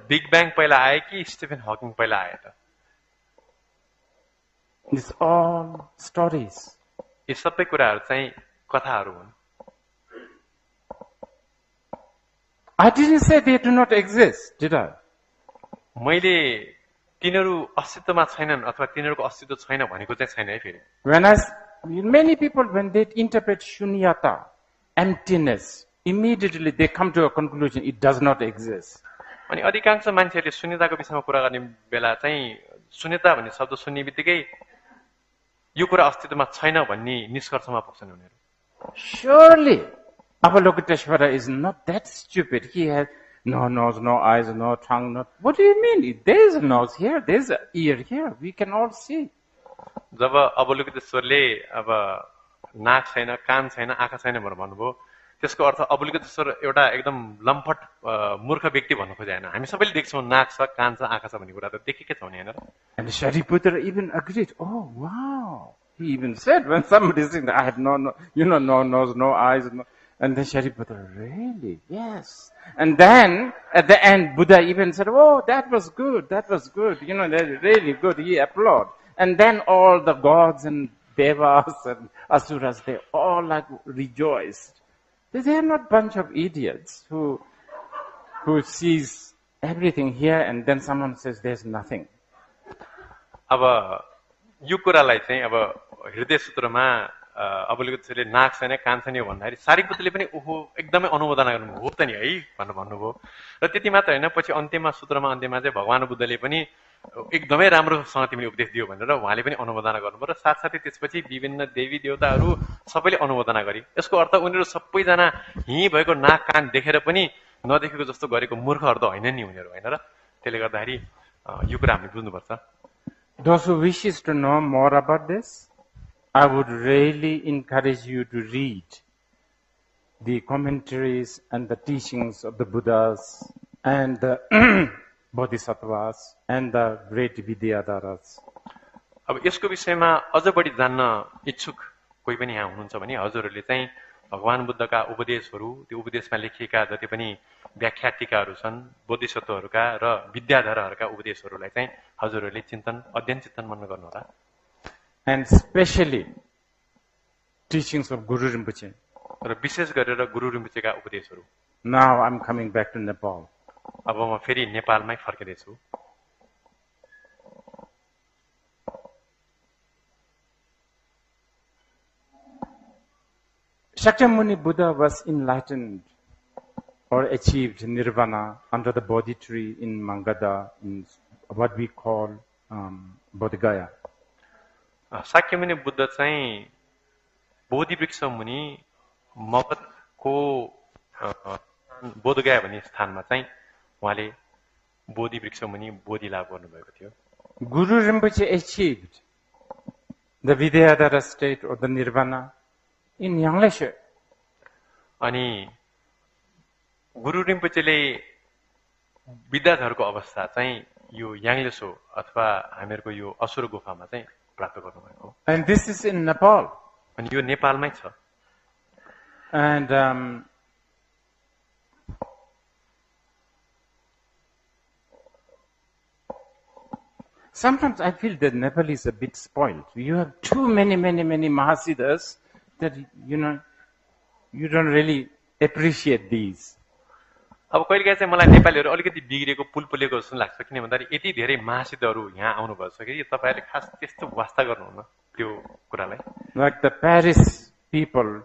[SPEAKER 2] Big bang पहिला आए कि स्टिफन हकिङ पहिला आए त?
[SPEAKER 3] It's all stories.
[SPEAKER 2] यी सबै कुराहरू चाहिँ कथाहरू हुन्।
[SPEAKER 3] I didn't say they do not exist, did I?
[SPEAKER 2] मैले तिनीहरू अस्तित्वमा छैनन् अथवा तिनीहरूको अस्तित्व छैन भनेको चाहिँ छैन है फेरि।
[SPEAKER 3] Many people, when they interpret shunyata, emptiness, immediately they come to a conclusion, it does not exist.
[SPEAKER 2] अनि अधिकांश मान्छेहरूले शून्यताको विषयमा कुरा गर्ने बेला चाहिँ शून्यता भन्ने शब्द सुन्ने बित्तिकै यो कुरा अस्तित्वमा छैन भन्ने निष्कर्षमा पुग्छन् उनीहरू।
[SPEAKER 3] Surely, Avalokiteshvara is not that stupid. He has no nose, no eyes, no tongue, no... What do you mean? There is a nose here, there is an ear here. We can all see.
[SPEAKER 2] जब अवलोकितेश्वरले अब नाक छैन, कान छैन, आँखा छैन भनेर भन्नुभयो, त्यसको अर्थ अवलोकितेश्वर एउटा एकदम लम्पट मूर्ख व्यक्ति भन्नु खोजे हैन। हामी सबैले देख्छौं नाक छ, कान छ, आँखा छ भन्ने कुरा त देखेकै छौं नि हैन र?
[SPEAKER 3] And Shariputra even agreed. Oh, wow. He even said when somebody said, I have no nose, no eyes, no... And then Shariputra, really? Yes. And then, at the end, Buddha even said, oh, that was good, that's really good. He applauded. And then all the gods and devas and asuras, they all like rejoiced. They are not bunch of idiots who sees everything here and then someone says there's nothing.
[SPEAKER 2] अब यो कुरालाई चाहिँ अब हृदय सूत्रमा अवलोकितेश्वरले नाक छैन, कान छैन भन्दाखेरि सारिपुत्रले पनि ओहो एकदमै अनुमोदन गर्नु हो त नि है भनेर भन्नुभयो। र त्यति मात्र हैन, पछि अन्त्यमा सूत्रमा अन्त्यमा चाहिँ भगवान बुद्धले पनि एकदमै राम्रोसँग तिमीले उपदेश दियो भनेर उहाँले पनि अनुमोदन गर्नुभयो र साथसाथै त्यसपछि विभिन्न देवी देवताहरू सबैले अनुमोदन गरे। यसको अर्थ उनीहरू सबैजना हिँ भएको नाक कान देखेर पनि नदेखेको जस्तो गरेको मूर्खहरू त हैन नि उनीहरू हैन र? त्यसले गर्दाखेरि यो कुरा हामीले बुझ्नुपर्छ।
[SPEAKER 3] Those who wishes to know more about this, I would really encourage you to read the commentaries and the teachings of the Buddhas and the Bodhisattvas and the great Vidyadharas.
[SPEAKER 2] अब यसको विषयमा अझ बढी जान्न इच्छुक कोही पनि यहाँ हुनुहुन्छ भने हजुरहरूले चाहिँ भगवान बुद्धका उपदेशहरू, त्यो उपदेशमा लेखिएका जति पनि व्याख्या टीकाहरू छन्, बोधिसत्वहरूका र विद्याधरहरूका उपदेशहरूलाई चाहिँ हजुरहरूले अध्ययन चिन्तन मन गर्नुहोला।
[SPEAKER 3] And especially teachings of Guru Rinpoche.
[SPEAKER 2] र विशेष गरेर गुरु रिम्पोचेका उपदेशहरू।
[SPEAKER 3] Now I'm coming back to Nepal.
[SPEAKER 2] अब म फेरि नेपालमै फर्किँदैछु।
[SPEAKER 3] Shakyamuni Buddha was enlightened or achieved nirvana under the Bodhi tree in Mangada, in what we call Bodhigaya.
[SPEAKER 2] Shakyamuni Buddha चाहिँ बोधि वृक्ष मुनि मगधको बोधगया भन्ने स्थानमा चाहिँ उहाँले बोधि वृक्ष मुनि बोधि लाभ गर्नुभएको थियो।
[SPEAKER 3] Guru Rinpoche achieved the Vidyadhara state or the nirvana in Yangleshe.
[SPEAKER 2] अनि गुरु रिम्पोचेले विद्याधरको अवस्था चाहिँ यो याङलेसो अथवा हामीहरूको यो असुर गुफामा चाहिँ प्राप्त गर्नुभएको।
[SPEAKER 3] And this is in Nepal.
[SPEAKER 2] अनि यो नेपालमै छ।
[SPEAKER 3] And sometimes I feel that Nepal is a bit spoiled. You have too many Mahasiddhas that, you don't really appreciate these.
[SPEAKER 2] अब कहिलेकाहीँ चाहिँ मलाई नेपालीहरू अलिकति बिग्रेको पुल पुलेको जस्तो लाग्छ, किन भन्दाखेरि यति धेरै महासिद्धहरू यहाँ आउनुभएको छ कि तपाईँहरूले खास त्यस्तो वास्ता गर्नुहुन्न त्यो कुरालाई।
[SPEAKER 3] Like the Paris people,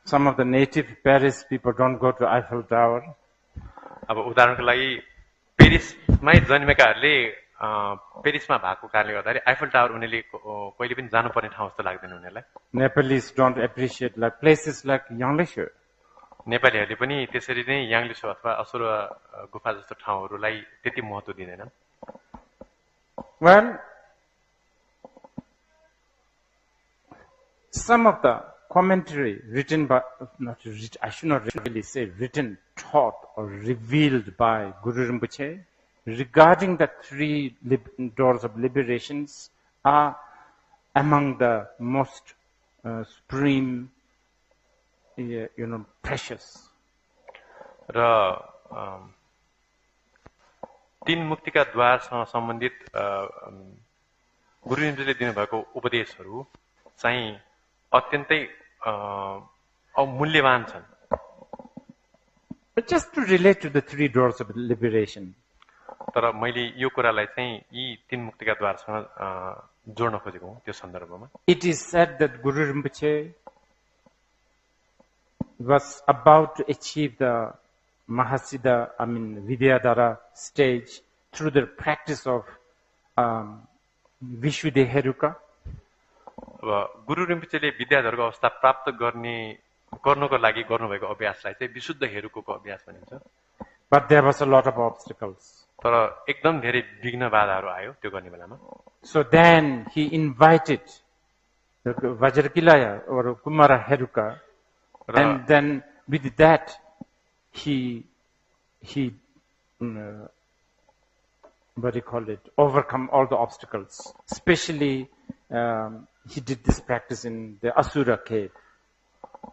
[SPEAKER 3] some of the native Paris people don't go to Eiffel Tower.
[SPEAKER 2] अब उदाहरणको लागि पेरिसमै जन्मेकाहरूले पेरिसमा भएको कारणले गर्दाखेरि आइफल टावर उनीहरूले कहिले पनि जानुपर्ने ठाउँ जस्तो लाग्दैन उनीहरूलाई।
[SPEAKER 3] Nepalese don't appreciate like places like Yangleshe.
[SPEAKER 2] नेपालीहरूले पनि त्यसरी नै याङलिसो अथवा असुर गुफा जस्तो ठाउँहरूलाई त्यति महत्त्व दिँदैनन्।
[SPEAKER 3] Well, some of the commentary written by, I should not really say written, taught or revealed by Guru Rinpoche regarding the three doors of liberations are among the most supreme, precious.
[SPEAKER 2] र तीन मुक्तिका द्वारसँग सम्बन्धित गुरु रिम्पोचेले दिनुभएको उपदेशहरू चाहिँ अत्यन्तै मूल्यवान छन्।
[SPEAKER 3] But just to relate to the three doors of liberation.
[SPEAKER 2] तर मैले यो कुरालाई चाहिँ यी तीन मुक्तिका द्वारसँग जोड्न खोजेको हुँ त्यो सन्दर्भमा।
[SPEAKER 3] It is said that Guru Rinpoche was about to achieve the Mahasiddha, Vidyadhara stage through the practice of Vishuddhiheruka.
[SPEAKER 2] अब गुरु रिम्पोचेले विद्याधरको अवस्था प्राप्त गर्नको लागि गर्नुभएको अभ्यासलाई चाहिँ विशुद्ध हेरुको अभ्यास भनिन्छ।
[SPEAKER 3] But there was a lot of obstacles.
[SPEAKER 2] तर एकदम धेरै विघ्न बाधाहरू आयो त्यो गर्ने बेलामा।
[SPEAKER 3] So then he invited the Vajrakilaya or Kumara Heruka, and then with that he what do you call it, overcome all the obstacles. Especially he did this practice in the Asura cave.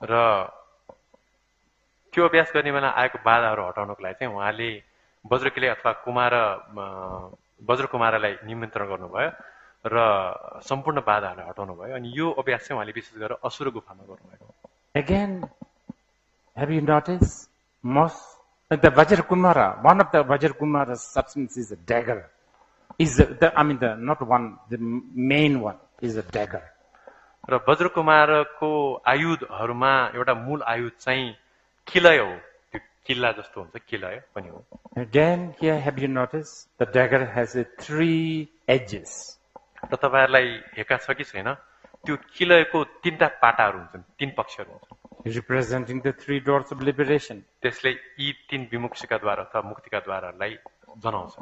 [SPEAKER 2] र त्यो अभ्यास गर्ने बेला आएको बाधाहरू हटाउनको लागि चाहिँ उहाँले वज्रकिले अथवा वज्रकुमारलाई निमन्त्रण गर्नुभयो र सम्पूर्ण बाधाहरूलाई हटाउनु भयो। अनि यो अभ्यास चाहिँ उहाँले विशेष गरेर असुर गुफामा गर्नुभएको।
[SPEAKER 3] Again, have you noticed? The Vajrakumara, one of the Vajrakumara's substance is a dagger. The main one is a dagger.
[SPEAKER 2] र वज्रकुमारको आयुधहरूमा एउटा मूल आयुध चाहिँ किलय हो, त्यो किल्ला जस्तो हुन्छ, किलय पनि हो।
[SPEAKER 3] Again, here have you noticed? The dagger has 3 edges.
[SPEAKER 2] र तपाईहरुलाई हेका छ कि छैन, त्यो किलयको 3टा पाटाहरू हुन्छन्, 3 पक्षहरू हुन्छन्,
[SPEAKER 3] representing the 3 doors of liberation.
[SPEAKER 2] त्यसले यी 3 विमुक्तिका द्वार अथवा मुक्तिका द्वारहरूलाई जनाउँछ।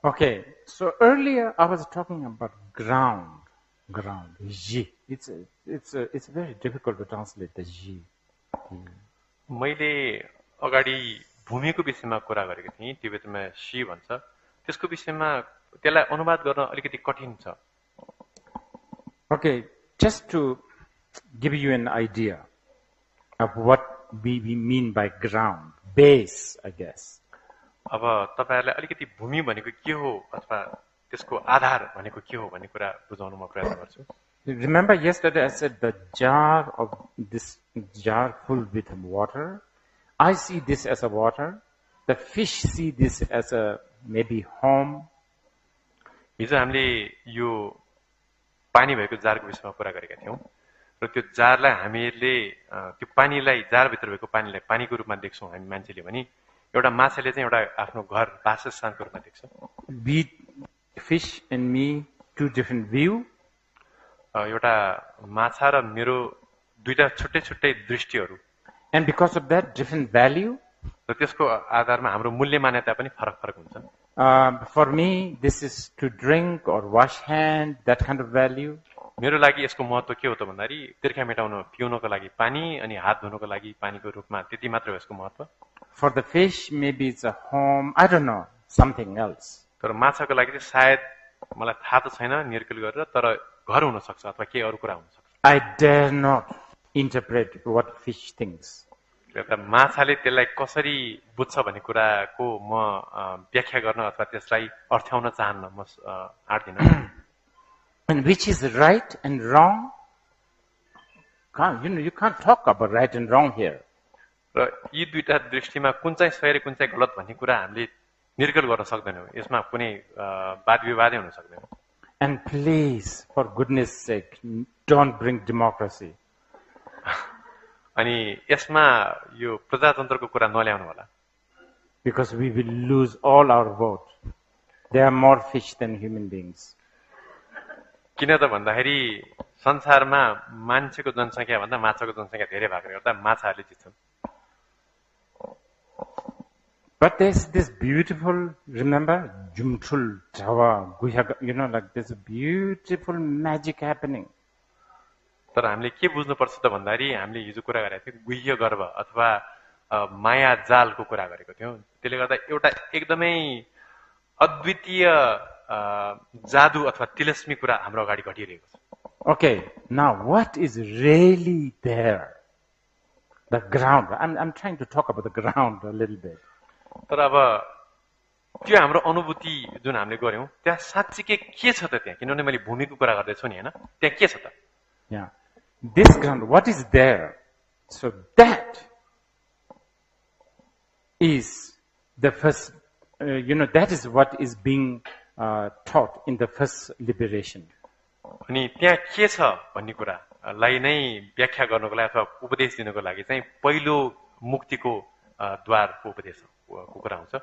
[SPEAKER 3] Okay, so earlier I was talking about ground, ji. It's very difficult to translate the ji.
[SPEAKER 2] मैले अगाडि भूमिको विषयमा कुरा गरेको थिएँ, तिब्बतमा शी भन्छ। त्यसको विषयमा त्यसलाई अनुवाद गर्न अलिकति कठिन छ।
[SPEAKER 3] Okay, just to give you an idea of what we mean by ground, base, I guess.
[SPEAKER 2] अब तपाईहरुलाई अलिकति भूमि भनेको के हो अथवा त्यसको आधार भनेको के हो भन्ने कुरा बुझाउन म प्रयत्न गर्छु।
[SPEAKER 3] Remember yesterday I said the jar full with water. I see this as a water. The fish see this as a maybe home.
[SPEAKER 2] हिजो हामीले यो पानी भएको जारको विषयमा कुरा गरेका थियौं र त्यो जारलाई हामीले त्यो पानीलाई जारभित्र भएको पानीलाई पानीको रूपमा देख्छौं हामी मान्छेले भने एउटा माछाले चाहिँ एउटा आफ्नो घर वासस्थानको रूपमा देख्छ।
[SPEAKER 3] We fish and me two different view.
[SPEAKER 2] एउटा माछा र मेरो दुईटा छुट्टै-छुट्टै दृष्टिहरू।
[SPEAKER 3] And because of that different value.
[SPEAKER 2] र त्यसको आधारमा हाम्रो मूल्य मान्यता पनि फरक-फरक हुन्छ।
[SPEAKER 3] For me this is to drink or wash hand, that kind of value.
[SPEAKER 2] मेरो लागि यसको महत्व के हो त भन्दाखेरि तिर्खा मेटाउन पिउनको लागि पानी अनि हात धुनको लागि पानीको रूपमा त्यति मात्र हो यसको महत्व।
[SPEAKER 3] For the fish maybe it's a home, I don't know, something else.
[SPEAKER 2] तर माछाको लागि चाहिँ सायद मलाई थाहा त छैन निर्कुल गरेर तर घर हुन सक्छ अथवा के अरु कुरा हुन सक्छ।
[SPEAKER 3] I dare not interpret what fish thinks.
[SPEAKER 2] एउटा माछाले त्यसलाई कसरी बुझ्छ भन्ने कुराको म व्याख्या गर्न अथवा त्यसलाई अर्थ्याउन चाहन्न, म आड्दिन।
[SPEAKER 3] And which is right and wrong? You can't talk about right and wrong here.
[SPEAKER 2] र यी दुईटा दृष्टिमा कुन चाहिँ सही र कुन चाहिँ गलत भन्ने कुरा हामीले निर्कुल गर्न सक्दैनौँ। यसमा कुनै वाद विवादै हुन सक्दैन।
[SPEAKER 3] And please, for goodness sake, don't bring democracy.
[SPEAKER 2] अनि यसमा यो प्रजातन्त्रको कुरा नल्याउनु होला।
[SPEAKER 3] Because we will lose all our vote. There are more fish than human beings.
[SPEAKER 2] किन त भन्दाखेरि संसारमा मान्छेको जनसंख्या भन्दा माछाको जनसंख्या धेरै भएकोले गर्दा माछाहरूले जित्छन्।
[SPEAKER 3] But there's this beautiful, remember, Jumthul, Jawa, Guyaga, like there's a beautiful magic happening.
[SPEAKER 2] तर हामीले के बुझ्नुपर्छ त भन्दाखेरि हामीले हिजो कुरा गरेका थियौं गुह्य गर्भ अथवा माया जालको कुरा गरेको थियौं। त्यसले गर्दा एउटा एकदमै अद्वितीय जादु अथवा तिलस्मी कुरा हाम्रो अगाडि घटिरहेको छ।
[SPEAKER 3] Okay, now what is really there? The ground. I'm trying to talk about the ground a little bit.
[SPEAKER 2] तर अब त्यो हाम्रो अनुभूति जुन हामीले गर्यौं त्यहाँ साच्चै के छ त त्यहाँ, किनभने मैले भूमिको कुरा गर्दैछु नि हैन, त्यहाँ के छ त?
[SPEAKER 3] Yeah. This ground, what is there? So that is the first, that is what is being taught in the first liberation.
[SPEAKER 2] अनि त्यहाँ के छ भन्ने कुरालाई नै व्याख्या गर्नको लागि अथवा उपदेश दिनको लागि चाहिँ पहिलो मुक्तिको द्वारको उपदेशको कुरा हुन्छ।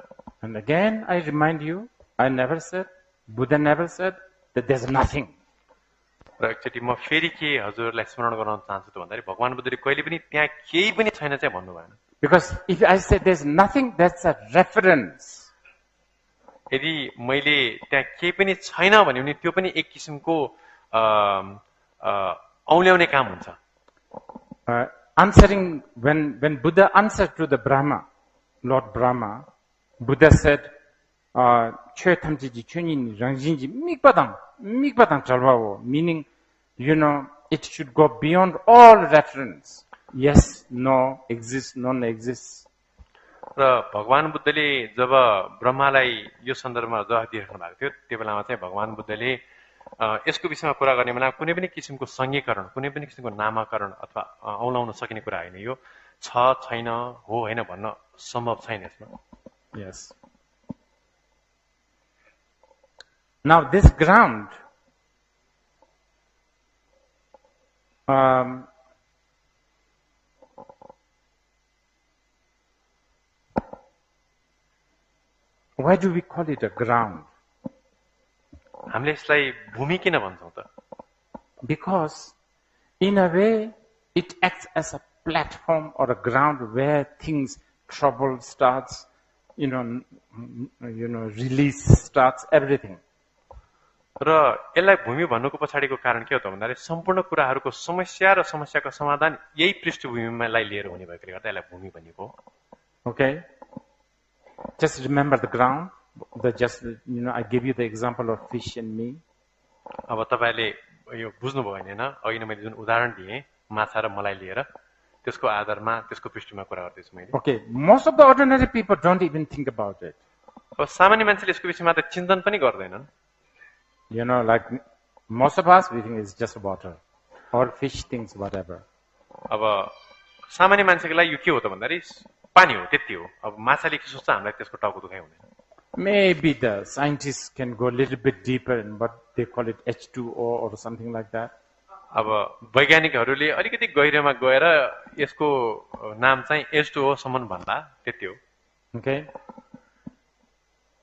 [SPEAKER 3] And again, I remind you, I never said, Buddha never said that there's nothing.
[SPEAKER 2] र एकचोटि म फेरि के हजुरलाई स्मरण गराउन चाहन्छु त भन्दाखेरि भगवान बुद्धले कहिले पनि त्यहाँ केही पनि छैन चाहिँ भन्नु भएन।
[SPEAKER 3] Because if I say there's nothing, that's a reference.
[SPEAKER 2] यदि मैले त्यहाँ केही पनि छैन भन्यो भने त्यो पनि एक किसिमको औल्याउने काम हुन्छ।
[SPEAKER 3] Answering when Buddha answered to the Brahma, Lord Brahma, Buddha said, meaning, it should go beyond all reference. Yes, no, exists, non-exists.
[SPEAKER 2] र भगवान बुद्धले जब ब्रह्मालाई यो सन्दर्भमा जवाफ दिइराख्नु भएको थियो त्यो बेलामा चाहिँ भगवान बुद्धले यसको विषयमा कुरा गर्ने बेला कुनै पनि किसिमको संज्ञीकरण, कुनै पनि किसिमको नामकरण अथवा औलाउन सकिने कुरा हैन, यो छ छैन हो हैन भन्न सम्भव छैन यसमा।
[SPEAKER 3] Yes. Now this ground why do we call it a ground?
[SPEAKER 2] हामीले यसलाई भूमि किन भन्छौं त?
[SPEAKER 3] Because in a way it acts as a platform or a ground where things trouble starts, release starts everything.
[SPEAKER 2] र यसलाई भूमि भन्नुको पछाडिको कारण के हो त भन्दाखेरि सम्पूर्ण कुराहरूको समस्या र समस्याको समाधान यही पृष्ठभूमिलाई लिएर हुने भएकोले गर्दा यसलाई भूमि भनेको हो.
[SPEAKER 3] Okay? Just remember the ground. I give you the example of fish and me.
[SPEAKER 2] अब तपाईँले यो बुझ्नुभयो भने अघि नै मैले जुन उदाहरण दिएँ माछा र मलाई लिएर त्यसको आधारमा त्यसको पृष्ठमा कुरा गर्दैछु मैले.
[SPEAKER 3] Okay, most of the ordinary people don't even think about it.
[SPEAKER 2] अब सामान्य मान्छेले यसको विषयमा त चिन्तन पनि गर्दैनन्.
[SPEAKER 3] Like most of us, we think it's just water. Or fish things, whatever.
[SPEAKER 2] अब सामान्य मान्छेको लागि यो के हो त भन्दाखेरि पानी हो, त्यति हो. अब माछाले के सोच्छ हामीलाई त्यसको टाउको दुखाइ हुँदैन.
[SPEAKER 3] Maybe the scientists can go a little bit deeper in what they call it H2O or something like that.
[SPEAKER 2] अब वैज्ञानिकहरूले अलिकति गहिरोमा गएर यसको नाम चाहिँ H2O सम्म भन्दा त्यति हो.
[SPEAKER 3] Okay?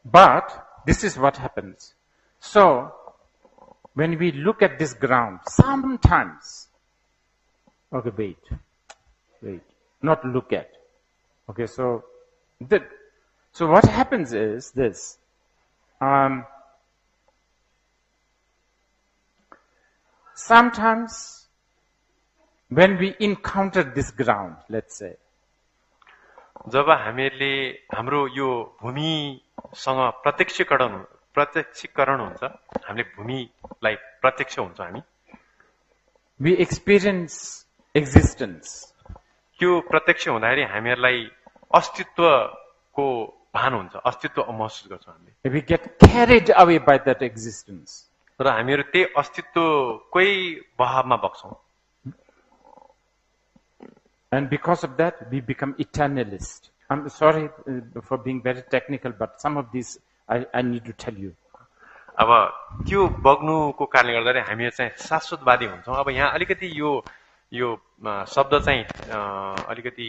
[SPEAKER 3] But this is what happens. So, when we look at this ground, sometimes, okay, wait, not look at. Okay, so what happens is this. Sometimes, when we encounter this ground, let's say,
[SPEAKER 2] जब हामीहरूले हाम्रो यो भूमिसँग प्रत्यक्षीकरण हुन्छ, हामीले भूमिलाई प्रत्यक्ष हुन्छ हामी.
[SPEAKER 3] we experience existence.
[SPEAKER 2] त्यो प्रत्यक्ष हुँदाखेरि हामीहरूलाई अस्तित्वको भान हुन्छ, अस्तित्व महसुस गर्छौँ हामीले.
[SPEAKER 3] We get carried away by that existence.
[SPEAKER 2] र हामीहरू त्यही अस्तित्वकै बहावमा बग्छौँ.
[SPEAKER 3] And because of that, we become eternalist. I'm sorry for being very technical, but some of these I need to tell you.
[SPEAKER 2] अब त्यो बग्नुको कारणले गर्दाखेरि हामी चाहिँ शाश्वतवादी हुन्छौँ. अब यहाँ अलिकति यो शब्द चाहिँ अलिकति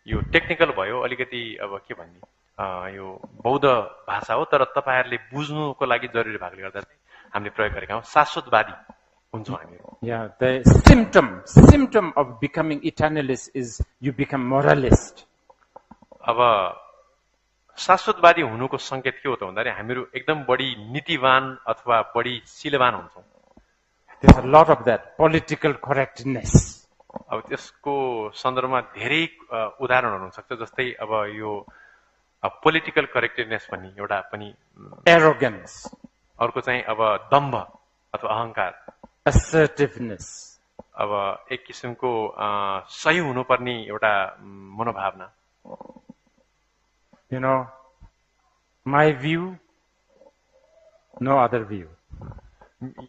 [SPEAKER 2] यो टेक्निकल भयो, अलिकति अब के भन्ने यो बौद्ध भाषा हो, तर तपाईहरुले बुझ्नुको लागि जरुरी भएकोले गर्दा चाहिँ हामीले प्रयोग गरेका हौं. शाश्वतवादी हुन्छौँ हामीहरू.
[SPEAKER 3] Yeah, the symptom of becoming eternalist is you become moralist.
[SPEAKER 2] अब शाश्वतवादी हुनुको संकेत के हो त भन्दाखेरि हामीहरू एकदम बढी नीतिवान अथवा बढी शीलवान हुन्छौँ.
[SPEAKER 3] There's a lot of that political correctness.
[SPEAKER 2] अब त्यसको सन्दर्भमा धेरै उदाहरणहरू हुन सक्छ. जस्तै अब यो पोलिटिकल करेक्टनेस भन्ने एउटा पनि,
[SPEAKER 3] arrogance,
[SPEAKER 2] अर्को चाहिँ अब दम्भ अथवा अहंकार,
[SPEAKER 3] assertiveness,
[SPEAKER 2] अब एक किसिमको सही हुनुपर्ने एउटा मनोभावना.
[SPEAKER 3] My view, no other view.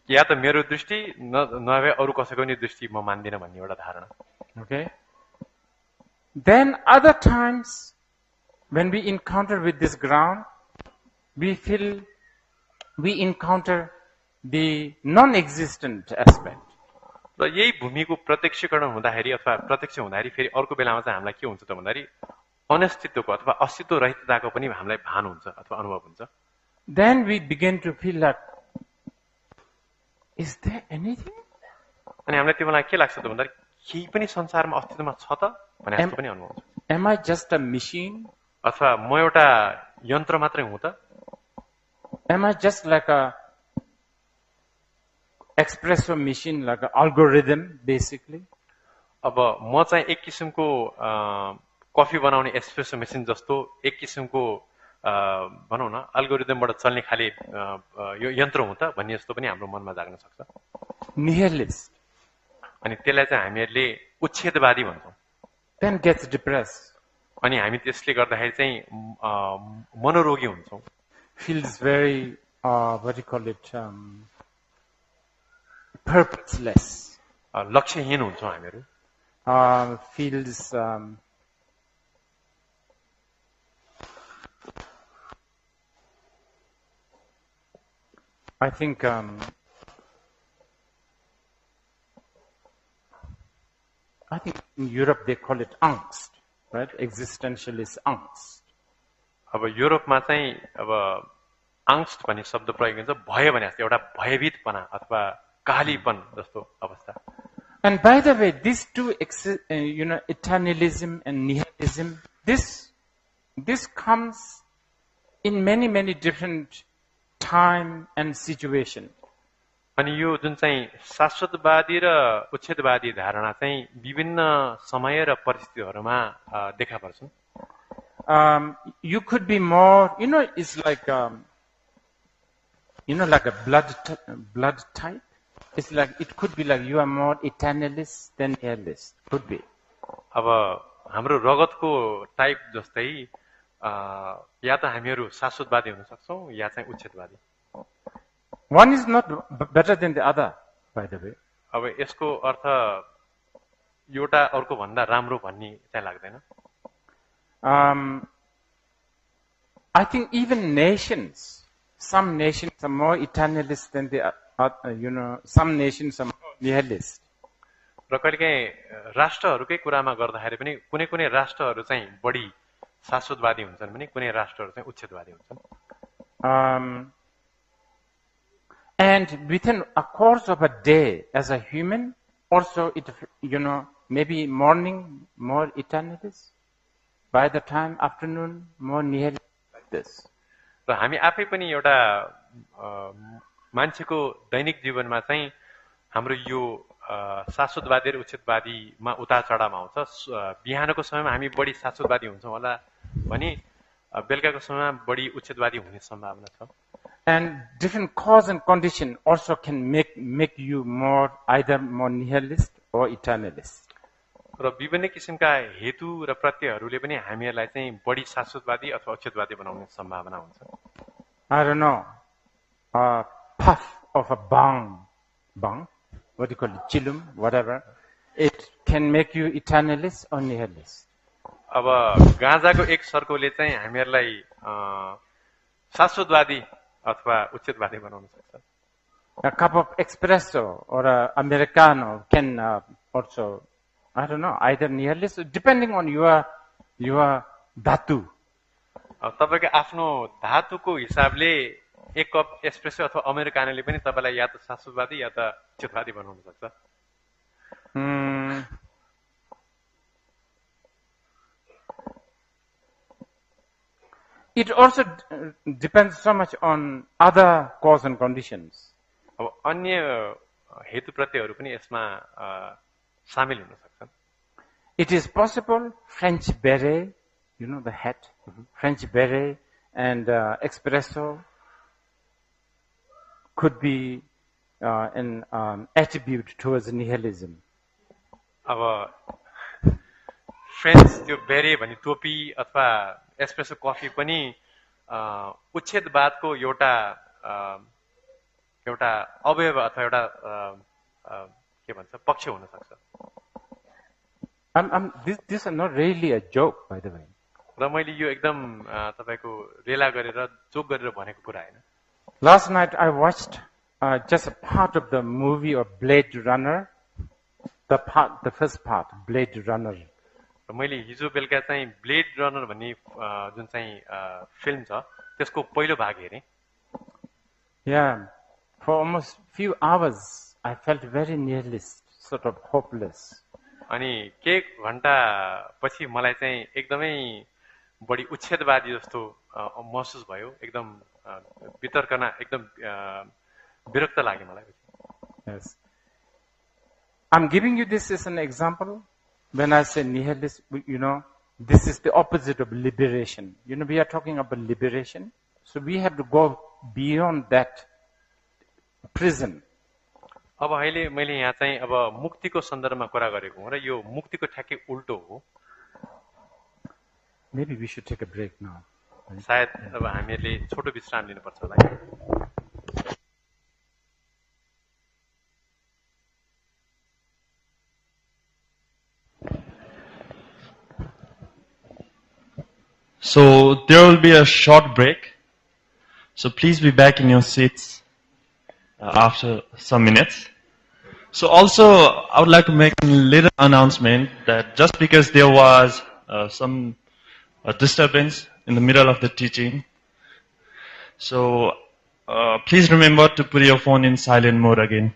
[SPEAKER 2] या त मेरो दृष्टि नभए अरू कसैको नि दृष्टि म मान्दिनँ भन्ने एउटा धारणा.
[SPEAKER 3] Okay? Then other times, when we encounter with this ground, we feel we encounter the non-existent aspect.
[SPEAKER 2] र यही भूमिको प्रत्यक्षीकरण हुँदाखेरि अथवा प्रत्यक्ष हुँदाखेरि फेरि अर्को बेलामा चाहिँ हामीलाई के हुन्छ त भन्दाखेरि अनस्तित्वको अथवा अस्तित्व रहितताको पनि हामीलाई भान हुन्छ अथवा अनुभव हुन्छ.
[SPEAKER 3] Then we begin to feel like, is there anything?
[SPEAKER 2] अनि हामीलाई त्यो बेला के लाग्छ त भन्दाखेरि केही पनि संसारमा अस्तित्वमा छ त भने जस्तो पनि अनुभव हुन्छ.
[SPEAKER 3] Am I just a machine?
[SPEAKER 2] अथवा म एउटा यन्त्र मात्रै हुँ त?
[SPEAKER 3] Am I just like a espresso machine, like an algorithm, basically?
[SPEAKER 2] अब म चाहिँ एक किसिमको कफी बनाउने एस्प्रेसो मेसिन जस्तो एक किसिमको भनौँ न अल्गोरिदमबाट चल्ने खाली यो यन्त्र हुँ त भन्ने जस्तो पनि हाम्रो मनमा जाग्न सक्छ.
[SPEAKER 3] Nihilist.
[SPEAKER 2] अनि त्यसलाई चाहिँ हामीहरूले उच्छेदवादी भन्छौँ.
[SPEAKER 3] Then gets depressed.
[SPEAKER 2] अनि हामी त्यसले गर्दाखेरि चाहिँ मनोरोगी हुन्छौँ.
[SPEAKER 3] Feels very, what do you call it, purposeless.
[SPEAKER 2] लक्ष्यहीन हुन्छौँ हामीहरू.
[SPEAKER 3] Feels I think in Europe they call it angst, right? Existentialist angst.
[SPEAKER 2] अब युरोपमा चाहिँ अब आङ्स्ट भन्ने शब्द प्रयोग हुन्छ. भय भने जस्तो एउटा भयभीतपना अथवा कालीपन जस्तो अवस्था.
[SPEAKER 3] And by the way, these two, eternalism and nihilism, this comes in many, many different time and situation.
[SPEAKER 2] अनि यो जुन चाहिँ शाश्वतवादी र उच्छेदवादी धारणा चाहिँ विभिन्न समय र परिस्थितिहरूमा देखा पर्छन्.
[SPEAKER 3] You could be more, it's like, like a blood type. It's like, it could be like you are more eternalist than nihilist. Could be.
[SPEAKER 2] अब हाम्रो रगतको टाइप जस्तै या त हामीहरू शाश्वतवादी हुन सक्छौं या चाहिँ उच्छेदवादी.
[SPEAKER 3] One is not better than the other, by the way.
[SPEAKER 2] अब यसको अर्थ एउटा अर्को भन्दा राम्रो भन्ने चाहिँ लाग्दैन.
[SPEAKER 3] I think even nations, some nations are more eternalist than the some nations are more nihilist.
[SPEAKER 2] र कहिलेकाहीँ राष्ट्रहरूकै कुरामा गर्दाखेरि पनि कुनै कुनै राष्ट्रहरू चाहिँ बढी शाश्वतवादी हुन्छन् भने कुनै राष्ट्रहरू चाहिँ उच्छेदवादी हुन्छन्.
[SPEAKER 3] And within a course of a day, as a human, also it, maybe morning more eternalist, by the time afternoon more nihilist, like this.
[SPEAKER 2] र हामी आफै पनि एउटा मान्छेको दैनिक जीवनमा चाहिँ हाम्रो यो शाश्वतवादी र उच्छेदवादीमा उतार चढावमा आउँछ. बिहानको समयमा हामी बढी शाश्वतवादी हुन्छौँ होला भने बेलुकाको समयमा बढी उच्छेदवादी हुने सम्भावना छ.
[SPEAKER 3] And different cause and condition also can make you either more nihilist or eternalist.
[SPEAKER 2] र विभिन्न किसिमका हेतु र प्रत्ययहरूले पनि हामीहरूलाई चाहिँ बढी शाश्वतवादी अथवा उच्छेदवादी बनाउने सम्भावना हुन्छ.
[SPEAKER 3] I don't know, a puff of a bang, what do you call it, chilum, whatever, it can make you eternalist or nihilist.
[SPEAKER 2] अब गाँजाको एक सर्कोले चाहिँ हामीहरूलाई शाश्वतवादी अथवा उच्छेदवादी बनाउन सक्छ.
[SPEAKER 3] A cup of espresso or a Americano can also, I don't know, either nihilist, depending on your dhatu.
[SPEAKER 2] अब तपाईको आफ्नो धातुको हिसाबले एक कप एस्प्रेसो अथवा अमेरिकानोले पनि तपाईलाई या त शाश्वतवादी या त उच्छेदवादी बनाउन सक्छ.
[SPEAKER 3] It also depends so much on other cause and conditions.
[SPEAKER 2] अब अन्य हेतु प्रत्ययहरू पनि यसमा सामेल हुन सक्छन्.
[SPEAKER 3] It is possible French beret, the hat, French beret and espresso could be an attribute towards nihilism.
[SPEAKER 2] अब फ्रेन्च त्यो बेरे भन्ने टोपी अथवा एस्प्रेसो कफी पनि उच्छेदवादको एउटा अवयव अथवा एउटा के भन्छ पक्ष हुन सक्छ.
[SPEAKER 3] This is not really a joke, by the way.
[SPEAKER 2] र मैले यो एकदम तपाईको रेला गरेर जोक गरेर भनेको कुरा हैन.
[SPEAKER 3] Last night I watched just a part of the movie of Blade Runner, the first part, Blade Runner.
[SPEAKER 2] र मैले हिजो बेलुका चाहिँ ब्लेड रनर भन्ने जुन चाहिँ फिल्म छ त्यसको पहिलो भाग हेरेँ.
[SPEAKER 3] Yeah, for almost few hours I felt very nihilist, sort of hopeless.
[SPEAKER 2] अनि के घण्टा पछि मलाई चाहिँ एकदमै बढी उच्छेदवादी जस्तो महसुस भयो. एकदम वितर्कना एकदम विरक्त लाग्यो मलाई.
[SPEAKER 3] Yes. I'm giving you this as an example. When I say nihilist, this is the opposite of liberation. We are talking about liberation. So we have to go beyond that prison.
[SPEAKER 2] अब अहिले मैले यहाँ चाहिँ अब मुक्तिको सन्दर्भमा कुरा गरेको हुँ र यो मुक्तिको ठ्याक्कै उल्टो हो.
[SPEAKER 3] Maybe we should take a break now.
[SPEAKER 2] सायद अब हामीहरूले छोटो विश्राम लिनुपर्छ होला.
[SPEAKER 1] So there will be a short break. So please be back in your seats after some minutes. So also I would like to make a little announcement that just because there was some disturbance in the middle of the teaching, so please remember to put your phone in silent mode again.